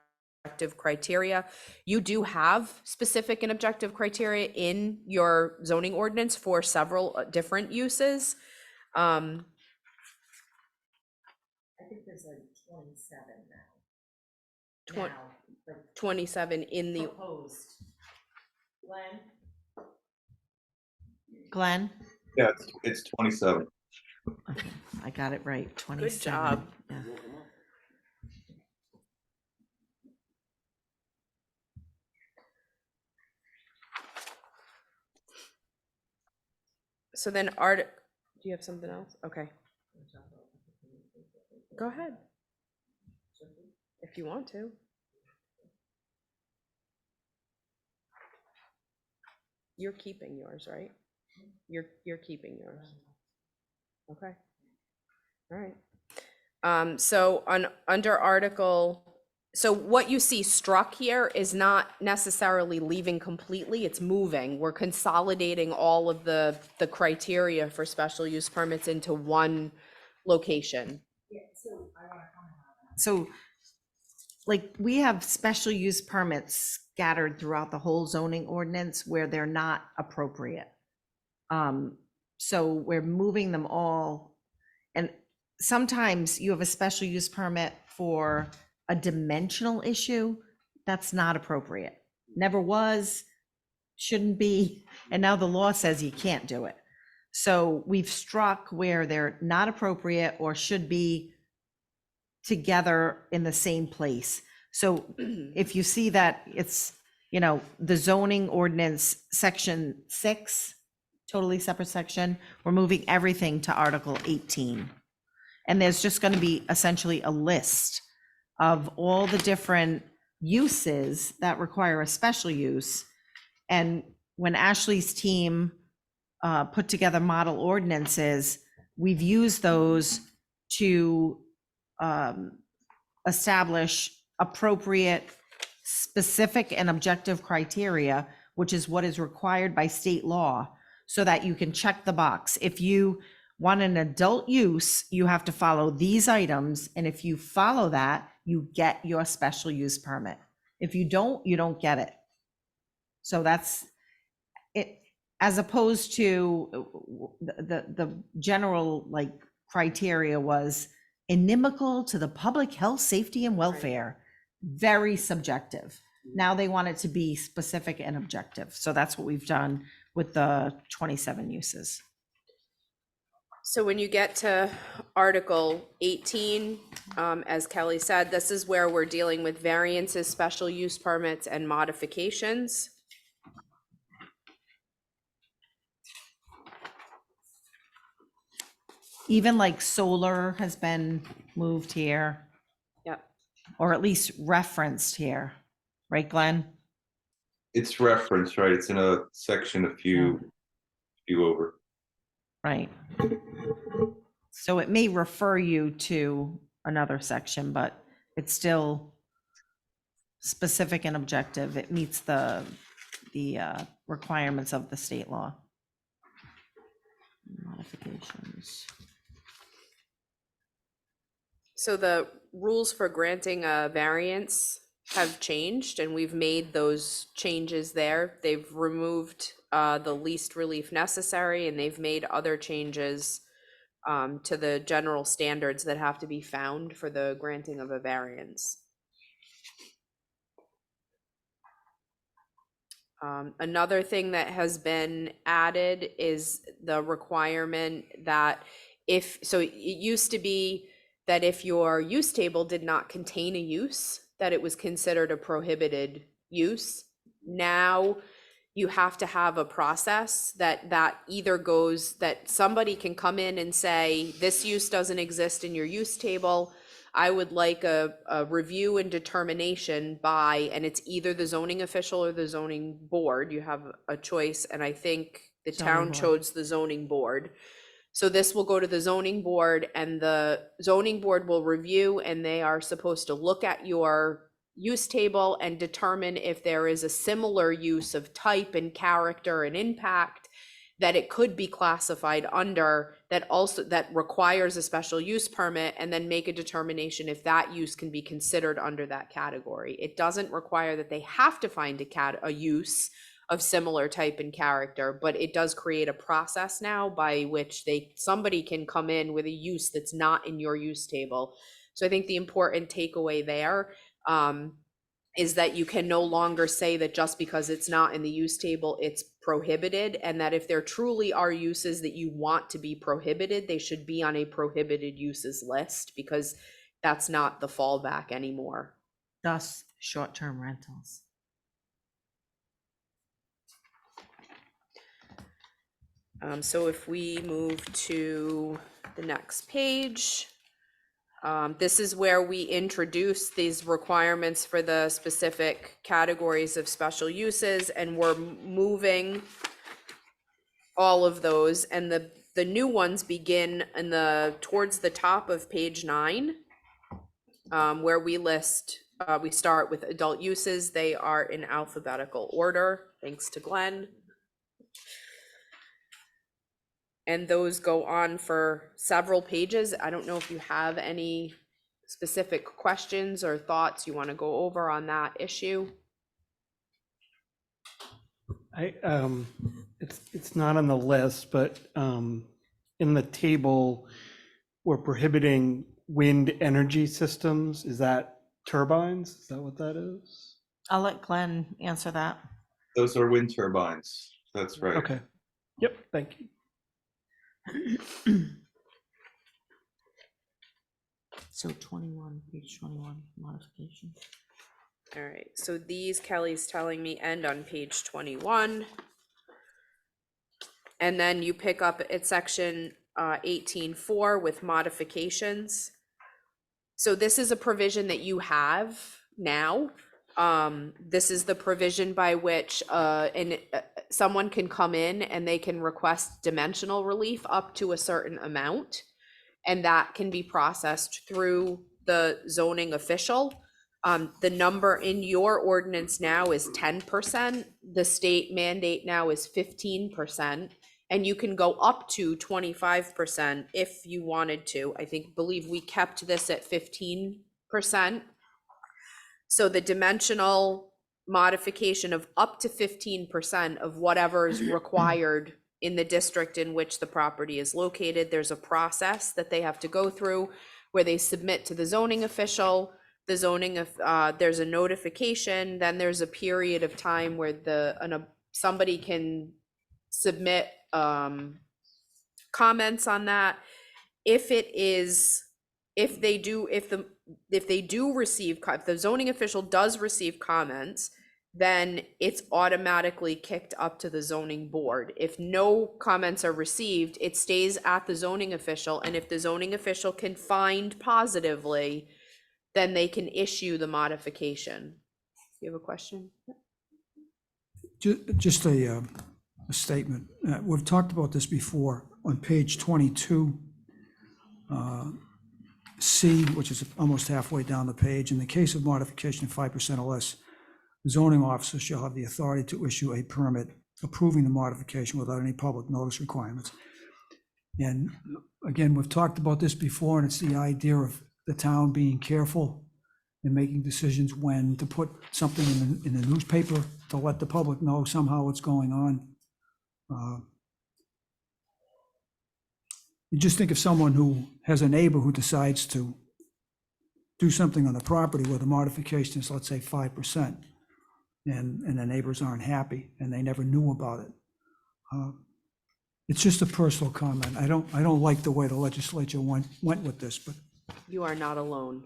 criteria. You do have specific and objective criteria in your zoning ordinance for several different uses.
I think there's like 27 now.
27 in the
Proposed. Glenn?
Yeah, it's 27.
Okay, I got it right, 27.
job.
Yeah.
So then do you have something else? Okay. Go ahead. If you want to. You're keeping yours, right? You're keeping yours. Okay. All right. So under Article So what you see struck here is not necessarily leaving completely, it's moving. We're consolidating all of the criteria for special use permits into one location.
So, like, we have special use permits scattered throughout the whole zoning ordinance where they're not appropriate. So we're moving them all. And sometimes you have a special use permit for a dimensional issue, that's not appropriate. Never was, shouldn't be, and now the law says you can't do it. So we've struck where they're not appropriate or should be together in the same place. So if you see that it's, the zoning ordinance, section 6, totally separate section, we're moving everything to Article 18. And there's just going to be essentially a list of all the different uses that require a special use. And when Ashley's team put together model ordinances, we've used those to establish appropriate, specific and objective criteria, which is what is required by state law, so that you can check the box. If you want an adult use, you have to follow these items, and if you follow that, you get your special use permit. If you don't get it. So that's it, as opposed to the general like criteria was inimical to the public health, safety, and welfare. Very subjective. Now they want it to be specific and objective. So that's what we've done with the 27 uses.
So when you get to Article 18, as Kelly said, this is where we're dealing with variances, special use permits, and modifications.
Even like solar has been moved here.
Yep.
Or at least referenced here, right, Glenn?
It's referenced, right? It's in a section a few over.
Right. So it may refer you to another section, but it's still specific and objective. It meets the requirements of the state law. Modifications.
So the rules for granting a variance have changed, and we've made those changes there. They've removed the least relief necessary, and they've made other changes to the general standards that have to be found for the granting of a variance. Another thing that has been added is the requirement that so it used to be that if your use table did not contain a use, that it was considered a prohibited use. Now you have to have a process that either goes, that somebody can come in and say, this use doesn't exist in your use table. I would like a review and determination by, and it's either the zoning official or the zoning board. You have a choice, and I think the town chose the zoning board. So this will go to the zoning board, and the zoning board will review, and they are supposed to look at your use table and determine if there is a similar use of type and character and impact that it could be classified under, that requires a special use permit, and then make a determination if that use can be considered under that category. It doesn't require that they have to find a use of similar type and character, but it does create a process now by which somebody can come in with a use that's not in your use table. So I think the important takeaway there is that you can no longer say that just because it's not in the use table, it's prohibited, and that if there truly are uses that you want to be prohibited, they should be on a prohibited uses list, because that's not the fallback anymore.
Thus, short-term rentals.
So if we move to the next page, this is where we introduce these requirements for the specific categories of special uses, and we're moving all of those, and the new ones begin towards the top of page 9, where we list We start with adult uses. They are in alphabetical order, thanks to Glenn. And those go on for several pages. I don't know if you have any specific questions or thoughts you want to go over on that issue.
It's not on the list, but in the table, we're prohibiting wind energy systems. Is that turbines? Is that what that is?
I'll let Glenn answer that.
Those are wind turbines. That's right.
Okay. Yep, thank you.
So 21, page 21, modification.
All right, so these, Kelly's telling me, end on page 21. And then you pick up at section 18.4 with modifications. So this is a provision that you have now. This is the provision by which someone can come in and they can request dimensional relief up to a certain amount. And that can be processed through the zoning official. The number in your ordinance now is 10%. The state mandate now is 15%. And you can go up to 25% if you wanted to. Believe we kept this at 15%. So the dimensional modification of up to 15% of whatever is required in the district in which the property is located. There's a process that they have to go through where they submit to the zoning official. The zoning of there's a notification, then there's a period of time where somebody can submit comments on that. If the zoning official does receive comments, then it's automatically kicked up to the zoning board. If no comments are received, it stays at the zoning official, and if the zoning official can find positively, then they can issue the modification. You have a question?
Just a statement. We've talked about this before. On page 22, C, which is almost halfway down the page, in the case of modification of 5% or less, the zoning officer shall have the authority to issue a permit approving the modification without any public notice requirements. And again, we've talked about this before, and it's the idea of the town being careful and making decisions when to put something in the newspaper to let the public know somehow what's going on. You just think of someone who has a neighbor who decides to do something on the property where the modification is, let's say, 5%, and the neighbors aren't happy and they never knew about it. It's just a personal comment. I don't like the way the legislature went with this, but
You are not alone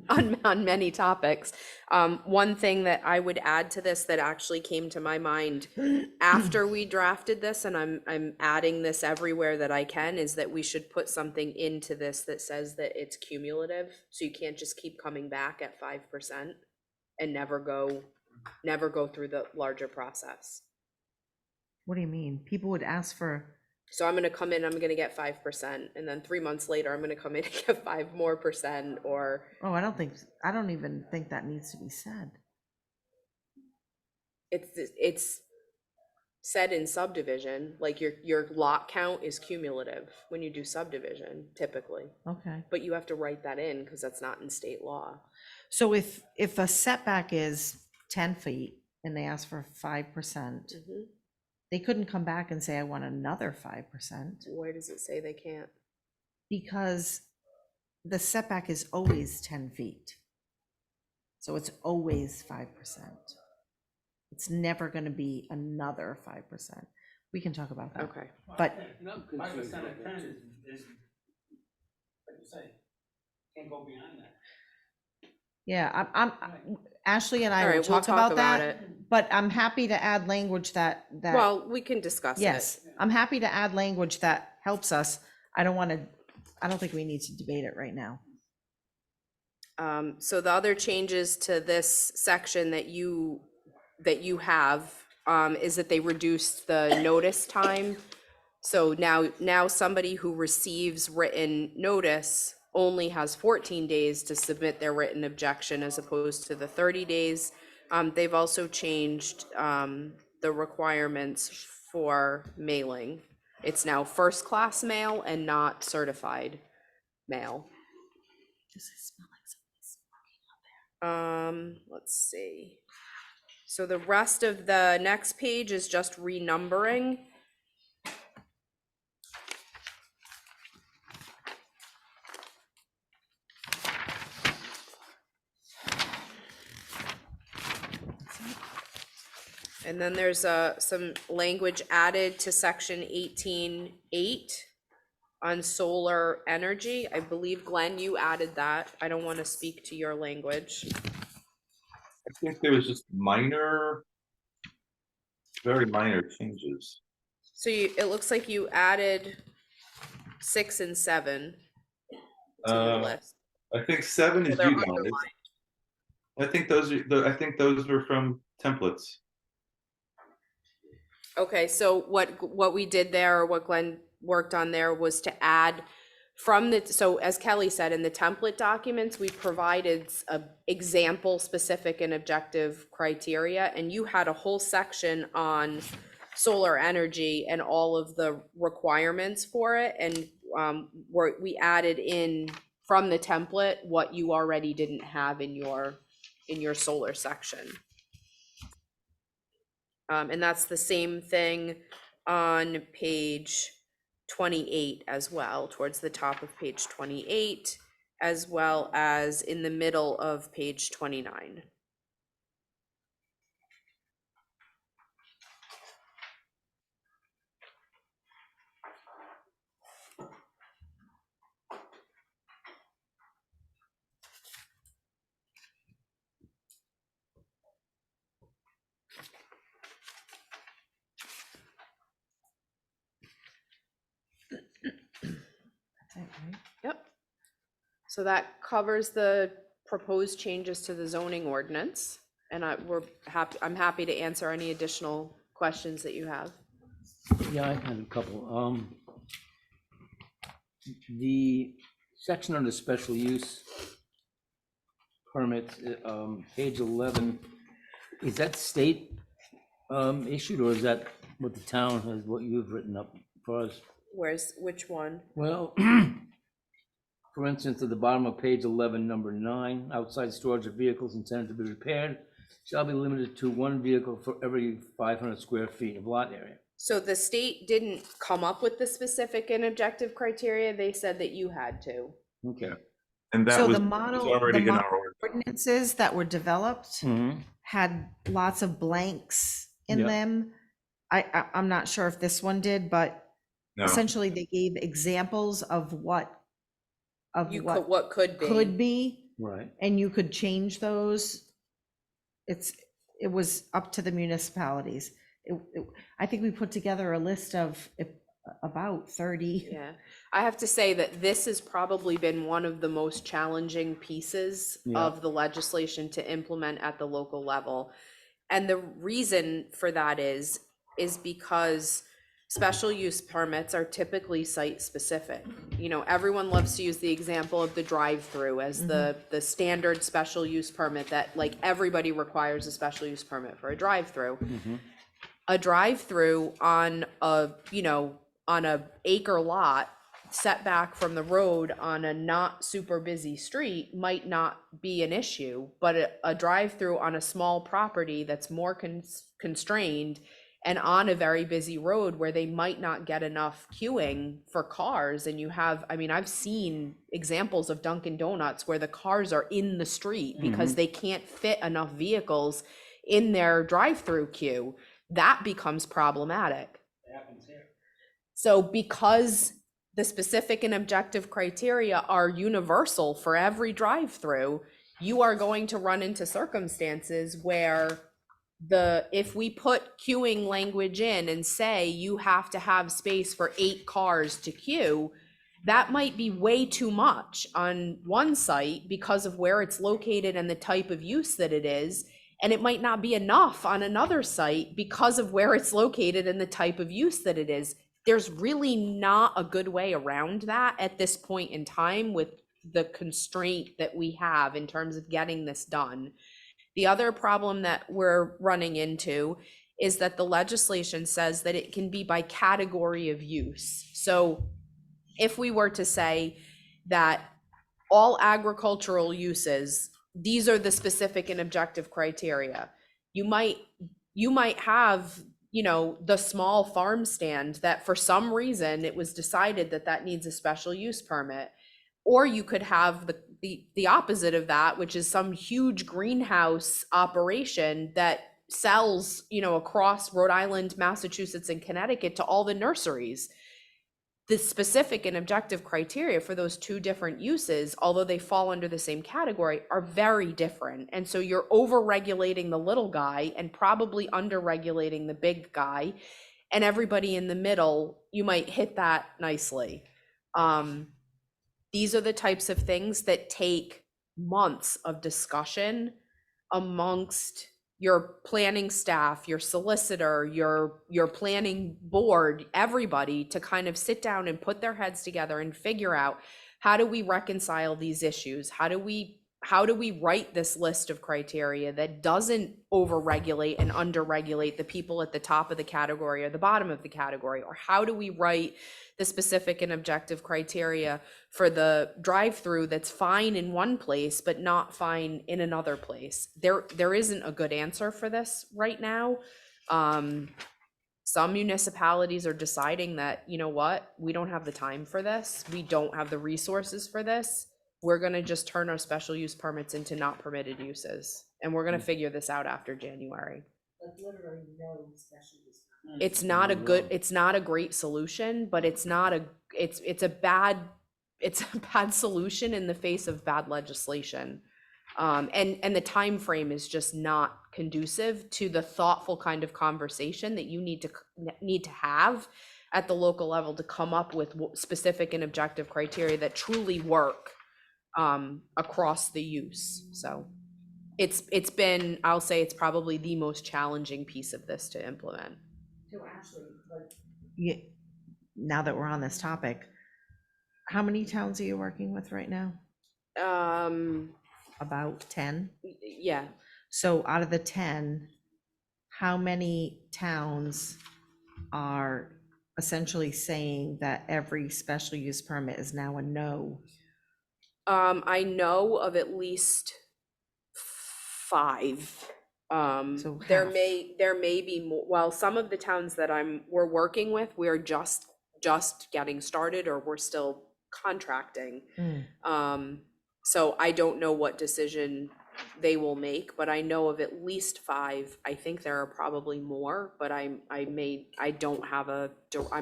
on many topics. One thing that I would add to this that actually came to my mind after we drafted this, and I'm adding this everywhere that I can, is that we should put something into this that says that it's cumulative. So you can't just keep coming back at 5% and never go through the larger process.
What do you mean? People would ask for,
So I'm gonna come in, I'm gonna get 5%, and then 3 months later, I'm gonna come in and get 5% more, or
oh, I don't even think that needs to be said.
it's said in subdivision, like your lot count is cumulative when you do subdivision typically,
Okay.
but you have to write that in because that's not in state law.
So if a setback is 10 feet and they ask for 5%, they couldn't come back and say, I want another 5%,
Where does it say they can't?
because the setback is always 10 feet. So it's always 5%. It's never going to be another 5%. We can talk about that.
Okay.
But
5% of 10 is, like you say, can't go beyond that.
yeah, I'm Ashley and I
All
will
right, we'll
talk about that.
it.
But I'm happy to add language that
Well, we can discuss it.
yes, I'm happy to add language that helps us. I don't think we need to debate it right now.
So the other changes to this section that you have is that they reduced the notice time. So now somebody who receives written notice only has 14 days to submit their written objection as opposed to the 30 days. They've also changed the requirements for mailing. It's now first-class mail and not certified mail.
Does it smell like something's
Let's see. So the rest of the next page is just renumbering. And then there's some language added to section 18.8 on solar energy. I believe, Glenn, you added that. I don't want to speak to your language.
I think there was just minor, very minor changes.
So it looks like you added 6 and 7 to your list.
I think 7 is
they're
you guys.
underlined.
I think those were from templates.
Okay, so what we did there, or what Glenn worked on there, was to add from the, so as Kelly said, in the template documents, we provided a example specific and objective criteria, and you had a whole section on solar energy and all of the requirements for it, and we added in from the template what you already didn't have in your solar section. And that's the same thing on page 28 as well, towards the top of page 28, as well as in the middle of page 29. Yep. So that covers the proposed changes to the zoning ordinance, and I'm happy to answer any additional questions that you have.
Yeah, I had a couple. The section under special use permits, page 11, is that state issued, or is that what the town has, what you've written up for us?
Which one?
Well, for instance, at the bottom of page 11, number 9, outside storage of vehicles intended to be repaired shall be limited to 1 vehicle for every 500 square feet of lot area.
So the state didn't come up with the specific and objective criteria. They said that you had to.
Okay.
And that
So
was
the model,
already
the
in
model
our order.
ordinances that were developed
Mm-hmm.
had lots of blanks in
Yeah.
them. I'm not sure if this one did, but
No,
essentially they gave examples of what
What could be.
could be,
Right.
and you could change those. It was up to the municipalities. I think we put together a list of about 30.
Yeah, I have to say that this has probably been one of the most challenging pieces
Yeah.
of the legislation to implement at the local level. And the reason for that is because special use permits are typically site specific. You know, everyone loves to use the example of the drive-through as the standard special use permit that, like, everybody requires a special use permit for a drive-through.
Mm-hmm.
A drive-through on a acre lot set back from the road on a not super busy street might not be an issue, but a drive-through on a small property that's more constrained and on a very busy road where they might not get enough queuing for cars, and you have, I mean, I've seen examples of Dunkin' Donuts where the cars are in the street because they can't fit enough vehicles in their drive-through queue. That becomes problematic. So because the specific and objective criteria are universal for every drive-through, you are going to run into circumstances where if we put queuing language in and say you have to have space for 8 cars to queue, that might be way too much on one site because of where it's located and the type of use that it is. And it might not be enough on another site because of where it's located and the type of use that it is. There's really not a good way around that at this point in time with the constraint that we have in terms of getting this done. The other problem that we're running into is that the legislation says that it can be by category of use. So if we were to say that all agricultural uses, these are the specific and objective criteria, you might have, the small farm stand that for some reason it was decided that that needs a special use permit. Or you could have the opposite of that, which is some huge greenhouse operation that sells, across Rhode Island, Massachusetts, and Connecticut to all the nurseries. The specific and objective criteria for those two different uses, although they fall under the same category, are very different. And so you're over-regulating the little guy and probably under-regulating the big guy. And everybody in the middle, you might hit that nicely. These are the types of things that take months of discussion amongst your planning staff, your solicitor, your planning board, everybody, to kind of sit down and put their heads together and figure out, how do we reconcile these issues? How do we write this list of criteria that doesn't over-regulate and under-regulate the people at the top of the category or the bottom of the category? Or how do we write the specific and objective criteria for the drive-through that's fine in one place but not fine in another place? There isn't a good answer for this right now. Some municipalities are deciding that, you know what, we don't have the time for this, we don't have the resources for this, we're gonna just turn our special use permits into not permitted uses, and we're gonna figure this out after January.
But literally no special use.
It's not a great solution, but it's a bad solution in the face of bad legislation. And the time frame is just not conducive to the thoughtful kind of conversation that you need to have at the local level to come up with specific and objective criteria that truly work across the use. So it's been, I'll say it's probably the most challenging piece of this to implement.
So actually, but
Now that we're on this topic, how many towns are you working with right now? About 10?
Yeah.
So out of the 10, how many towns are essentially saying that every special use permit is now a no?
I know of at least 5.
So
There
half.
may be more. Well, some of the towns that we're working with, we're just getting started, or we're still contracting. So I don't know what decision they will make, but I know of at least 5. I think there are probably more, but I'm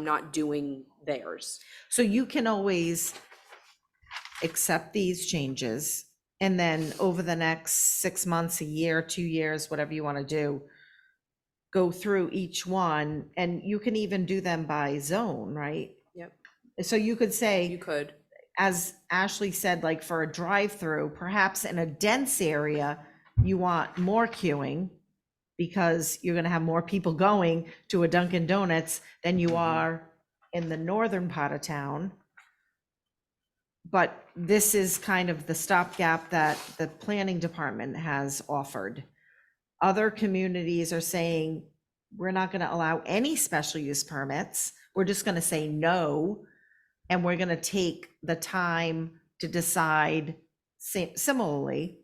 not doing theirs.
So you can always accept these changes, and then over the next 6 months, a year, 2 years, whatever you want to do, go through each one, and you can even do them by zone, right?
Yep.
So you could say,
You could.
as Ashley said, like for a drive-through, perhaps in a dense area, you want more queuing because you're going to have more people going to a Dunkin' Donuts than you are in the northern part of town. But this is kind of the stopgap that the planning department has offered. Other communities are saying, we're not going to allow any special use permits. We're just going to say no. And we're going to take the time to decide. Similarly,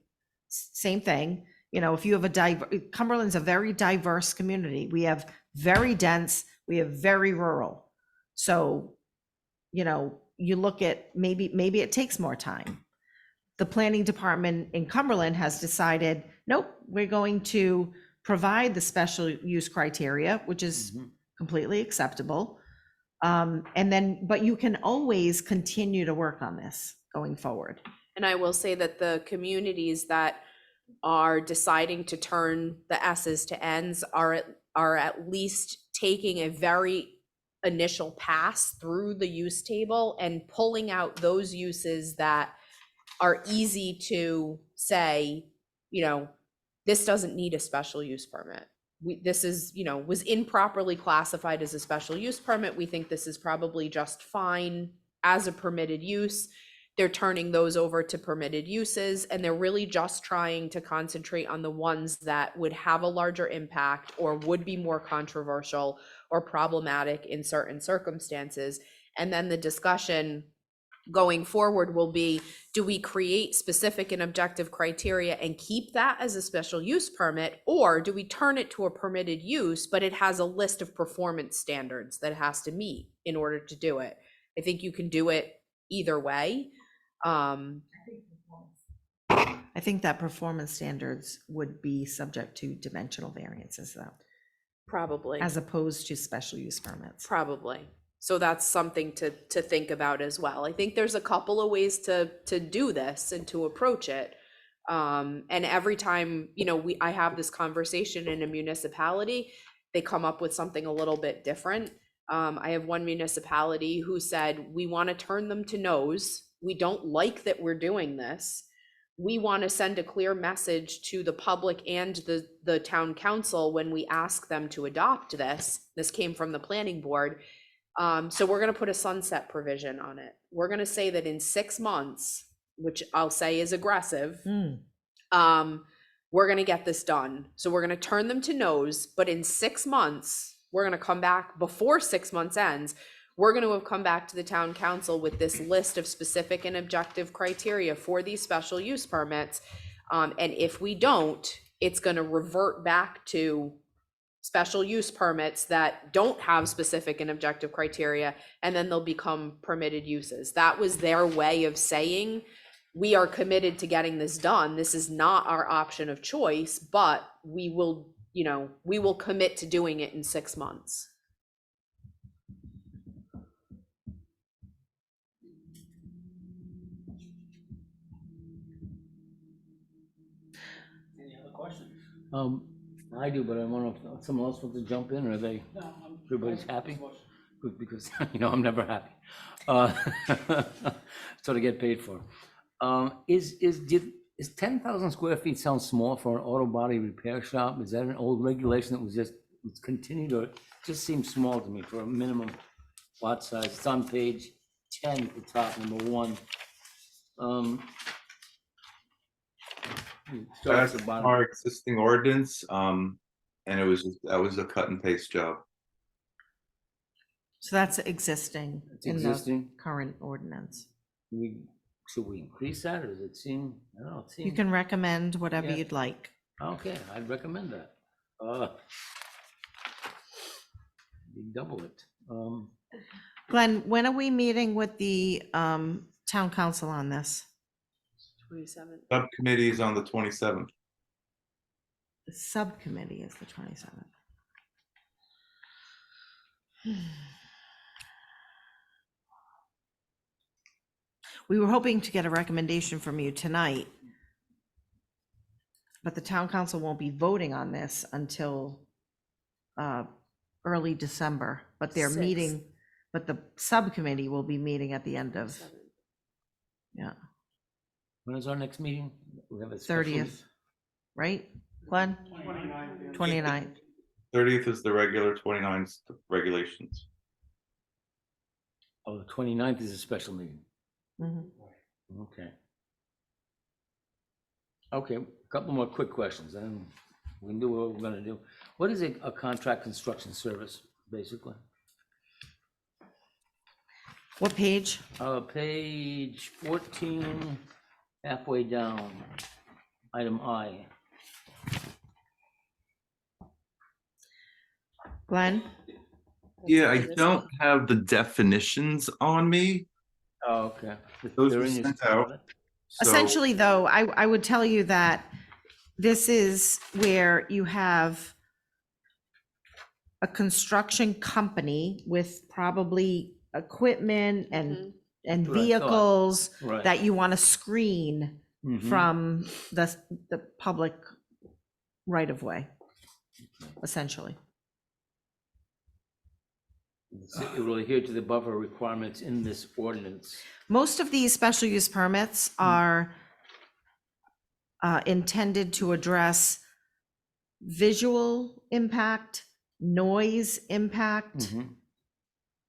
same thing. If you have Cumberland's a very diverse community. We have very dense, we have very rural. So, you look at maybe it takes more time. The planning department in Cumberland has decided, nope, we're going to provide the special use criteria, which is completely acceptable. But you can always continue to work on this going forward.
And I will say that the communities that are deciding to turn the S's to N's are at least taking a very initial pass through the use table and pulling out those uses that are easy to say, this doesn't need a special use permit. This is, was improperly classified as a special use permit. We think this is probably just fine as a permitted use. they're turning those over to permitted uses, and they're really just trying to concentrate on the ones that would have a larger impact or would be more controversial or problematic in certain circumstances. And then the discussion going forward will be, do we create specific and objective criteria and keep that as a special use permit, or do we turn it to a permitted use, but it has a list of performance standards that it has to meet in order to do it? I think you can do it either way.
I think that performance standards would be subject to dimensional variances though,
Probably.
as opposed to special use permits.
Probably. So that's something to think about as well. I think there's a couple of ways to do this and to approach it. And every time, you know, I have this conversation in a municipality, they come up with something a little bit different. I have one municipality who said, we want to turn them to no's. We don't like that we're doing this. We want to send a clear message to the public and the town council when we ask them to adopt this. This came from the planning board. So we're going to put a sunset provision on it. We're going to say that in 6 months, which I'll say is aggressive, we're going to get this done. So we're going to turn them to no's, but in 6 months, we're going to come back before 6 months ends. We're going to have come back to the town council with this list of specific and objective criteria for these special use permits. And if we don't, it's going to revert back to special use permits that don't have specific and objective criteria, and then they'll become permitted uses. That was their way of saying, we are committed to getting this done. This is not our option of choice, but we will, you know, we will commit to doing it in 6 months.
Any other questions?
I do, but I want to, someone else wants to jump in, or are they, everybody's happy? Good, because, you know, I'm never happy. So to get paid for. Is 10,000 square feet sound small for an auto body repair shop? Is that an old regulation that was continued, or it just seems small to me for a minimum lot size? It's on page 10 at the top, number 1. Starts
That's
at the bottom.
our existing ordinance, and that was a cut and paste job.
So that's existing
It's
in the
existing.
current ordinance.
Should we increase that, or does it seem, I don't know, it
You
seems,
can recommend whatever
Yeah.
you'd like.
okay, I'd recommend that. You double it.
Glenn, when are we meeting with the town council on this?
27.
Subcommittee is on the 27th.
The subcommittee is the 27th. We were hoping to get a recommendation from you tonight, but the town council won't be voting on this until early December, but they're
Sixth.
meeting, but the subcommittee will be meeting at the end of, yeah,
When is our next meeting? We have a special-
30th, right, Glenn? 29th.
30th is the regular, 29th 's the regulations.
Oh, the 29th is a special meeting.
Mhm.
Okay. Okay, a couple more quick questions, and then we can do what we're gonna do. What is a contract construction service, basically?
What page?
Page 14, halfway down, item I.
Glenn?
Yeah, I don't have the definitions on me.
Oh, okay.
Those
They're
were
in your-
sent out. So-
Essentially, though, I would tell you that this is where you have a construction company with probably equipment and
That's what I thought.
vehicles
Right.
that you want to screen
Mhm.
from the public right of way, essentially.
It will adhere to the buffer requirements in this ordinance.
Most of these special use permits are intended to address visual impact, noise impact.
Mhm.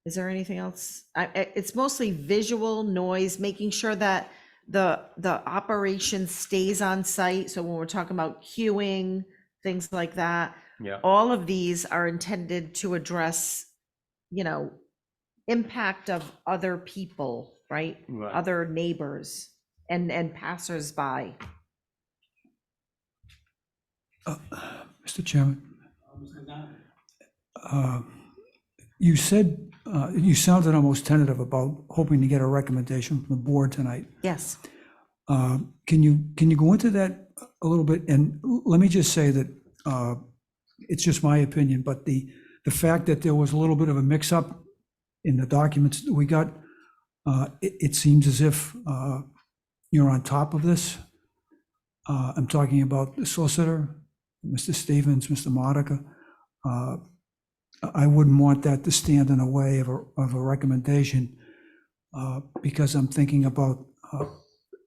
Is there anything else? It's mostly visual noise, making sure that the operation stays on site. So when we're talking about queuing, things like that,
Yeah.
all of these are intended to address, impact of other people, right?
Right.
Other neighbors and passersby.
Mr. Chairman, you said, you sounded almost tentative about hoping to get a recommendation from the board tonight.
Yes.
Can you go into that a little bit? And let me just say that it's just my opinion, but the fact that there was a little bit of a mix-up in the documents that we got, it seems as if you're on top of this. I'm talking about the solicitor, Mr. Stevens, Mr. Modica. I wouldn't want that to stand in the way of a recommendation because I'm thinking about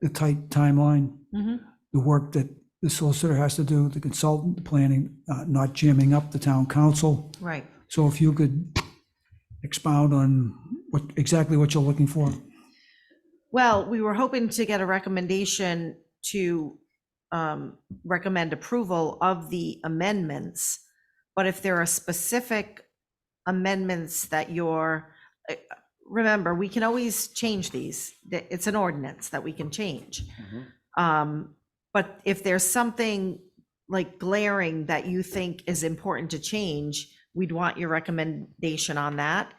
the tight timeline, the work that the solicitor has to do, the consultant, the planning, not jamming up the town council.
Right.
So if you could expound on exactly what you're looking for.
Well, we were hoping to get a recommendation to recommend approval of the amendments. But if there are specific amendments that remember, we can always change these. It's an ordinance that we can change. But if there's something like glaring that you think is important to change, we'd want your recommendation on that.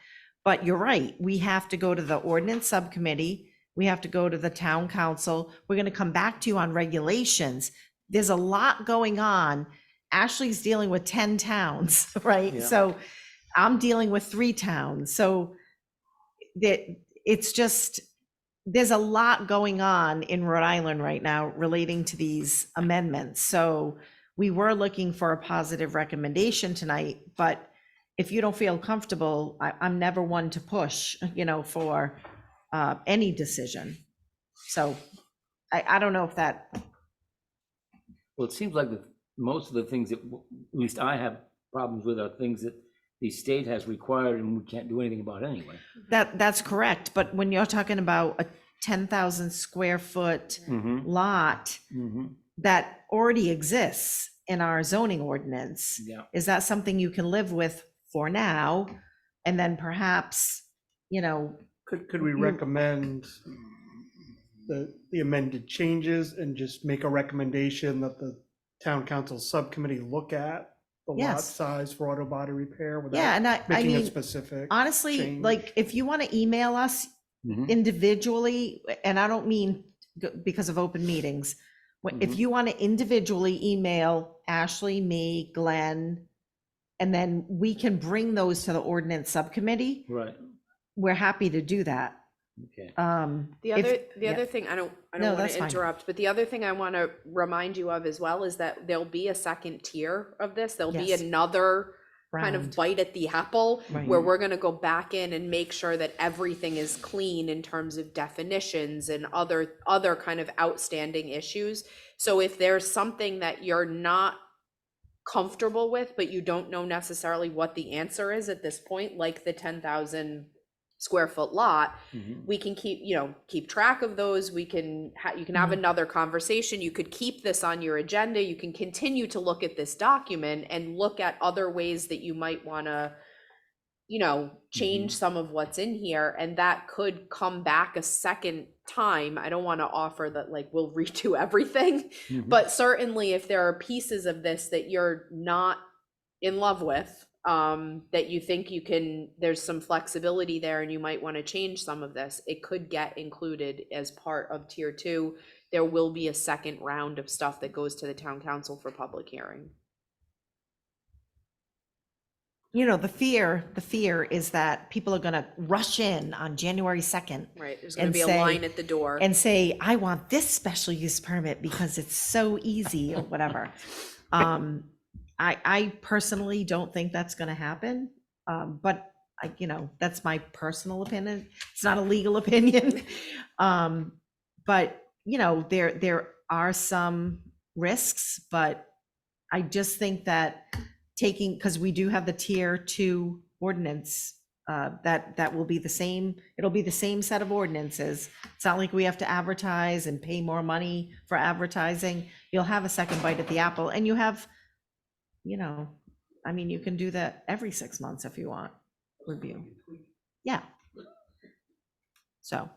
But you're right, we have to go to the ordinance subcommittee. We have to go to the town council. We're going to come back to you on regulations. There's a lot going on. Ashley's dealing with 10 towns, right?
Yeah.
So I'm dealing with 3 towns. So it's just, there's a lot going on in Rhode Island right now relating to these amendments. So we were looking for a positive recommendation tonight, but if you don't feel comfortable, I'm never one to push, for any decision. So I don't know if that,
Well, it seems like most of the things that, at least I have problems with, are things that the state has required and we can't do anything about anyway.
that's correct. But when you're talking about a 10,000 square foot lot that already exists in our zoning ordinance,
Yeah.
is that something you can live with for now? And then perhaps,
Could we recommend the amended changes and just make a recommendation that the town council subcommittee look at the lot
Yes.
size for auto body repair
yeah,
without
and I
making it
mean,
specific?
honestly,
change?
like, if you want to email us individually, and I don't mean because of open meetings, if you want to individually email Ashley, me, Glenn, and then we can bring those to the ordinance subcommittee,
Right,
we're happy to do that.
okay.
The other thing, I don't
No,
want
that's
to
fine.
interrupt, but the other thing I want to remind you of as well is that there'll be a second tier of this. There'll be
Yes.
another kind
Round.
of bite at the apple
Right.
where we're going to go back in and make sure that everything is clean in terms of definitions and other kind of outstanding issues. So if there's something that you're not comfortable with, but you don't know necessarily what the answer is at this point, like the 10,000 square foot lot, we can keep track of those. You can have another conversation. You could keep this on your agenda. You can continue to look at this document and look at other ways that you might want to, change some of what's in here. And that could come back a second time. I don't want to offer that like we'll redo everything, but certainly if there are pieces of this that you're not in love with, that you think there's some flexibility there and you might want to change some of this, it could get included as part of tier 2. There will be a second round of stuff that goes to the town council for public hearing.
The fear is that people are going to rush in on January 2nd.
Right, there's going to
And
be a
say-
line at the door.
and say, I want this special use permit because it's so easy or whatever. I personally don't think that's going to happen. But that's my personal opinion. It's not a legal opinion. But there are some risks, but I just think that because we do have the tier 2 ordinance That will be the same, it'll be the same set of ordinances. It's not like we have to advertise and pay more money for advertising. You'll have a second bite at the apple, and you have, I mean, you can do that every 6 months if you want, review. Yeah. So,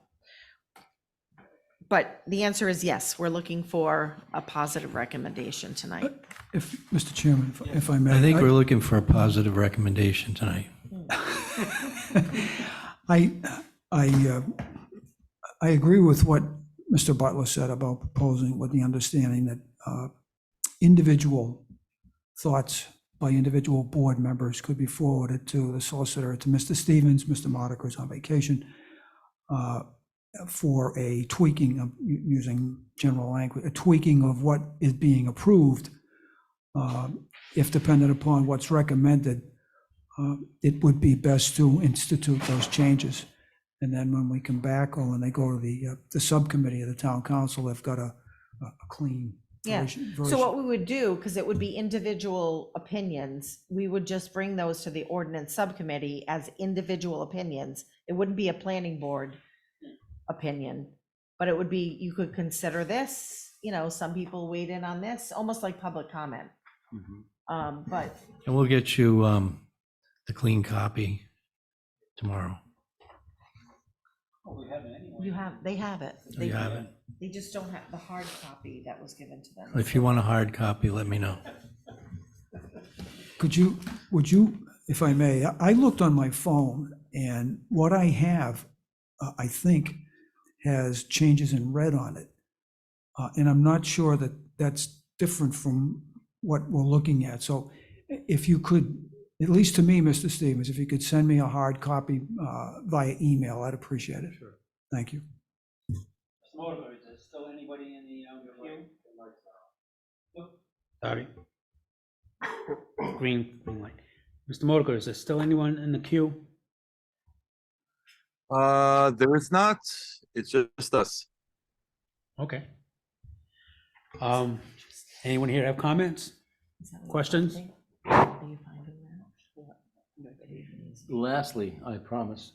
but the answer is yes, we're looking for a positive recommendation tonight.
If, Mr. Chairman, if I may.
I think we're looking for a positive recommendation tonight.
I agree with what Mr. Butler said about proposing, with the understanding that individual thoughts by individual board members could be forwarded to the solicitor, to Mr. Stevens. Mr. Modica is on vacation, for a tweaking of, using general language, a tweaking of what is being approved. If dependent upon what's recommended, it would be best to institute those changes. And then when we come back, or when they go to the subcommittee of the town council, they've got a clean
Yeah,
version.
so what we would do, because it would be individual opinions, we would just bring those to the ordinance subcommittee as individual opinions. It wouldn't be a planning board opinion, but it would be, you could consider this, some people weighed in on this, almost like public comment. But
And we'll get you the clean copy tomorrow.
they have it.
You have it.
They just don't have the hard copy that was given to them.
If you want a hard copy, let me know.
Would you, if I may, I looked on my phone, and what I have, I think, has changes in red on it. And I'm not sure that that's different from what we're looking at. So if you could, at least to me, Mr. Stevens, if you could send me a hard copy via email, I'd appreciate it. Sure. Thank you.
Mr. Modica, is there still anybody in the queue? Sorry. Green light. Mr. Modica, is there still anyone in the queue?
There is not. It's just us.
Okay. Anyone here have comments? Questions?
Lastly, I promise,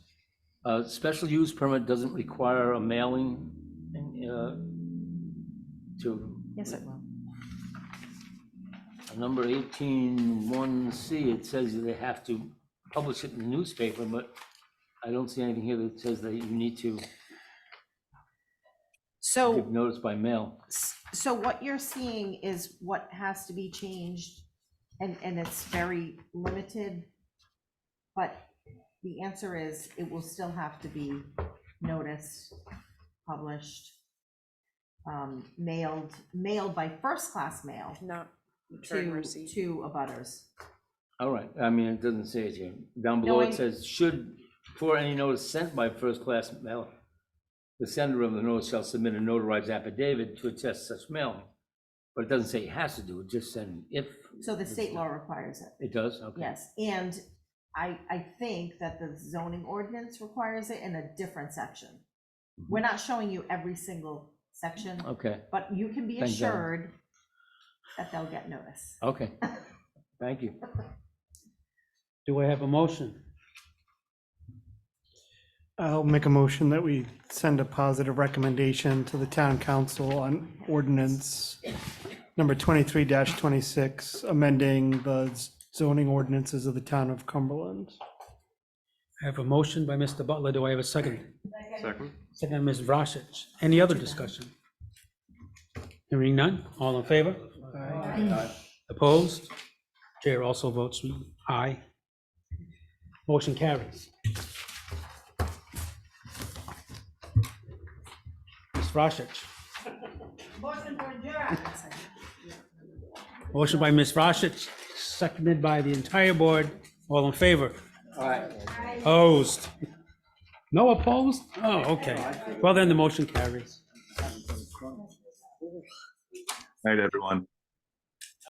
a special use permit doesn't require a mailing to
Yes, it will.
number 18(1)C. It says they have to publish it in the newspaper, but I don't see anything here that says that you need to
So.
give notice by mail.
So what you're seeing is what has to be changed, and it's very limited. But the answer is, it will still have to be noticed, published, mailed by first-class mail
Not return receipt.
to abutters.
All right, I mean, it doesn't say it here. Down
No,
below
I-
it says, should, for any notice sent by first-class mail, the sender of the notice shall submit a notarized affidavit to attest such mailing. But it doesn't say it has to do it, just saying if.
So the state law requires it,
It does? Okay.
yes. And I think that the zoning ordinance requires it in a different section. We're not showing you every single section,
Okay,
but you can be
Thank God.
assured that they'll get notice.
okay. Thank you.
Do I have a motion?
I'll make a motion that we send a positive recommendation to the town council on ordinance number 23-26, amending the zoning ordinances of the town of Cumberland.
I have a motion by Mr. Butler. Do I have a second?
Second.
Second, by Ms. Vrashich. Any other discussion? Hearing none. All in favor? Opposed? Chair also votes aye. Motion carries. Ms. Vrashich. Motion by Ms. Vrashich, seconded by the entire board. All in favor? Opposed? No opposed? Oh, okay. Well, then the motion carries.
Night, everyone.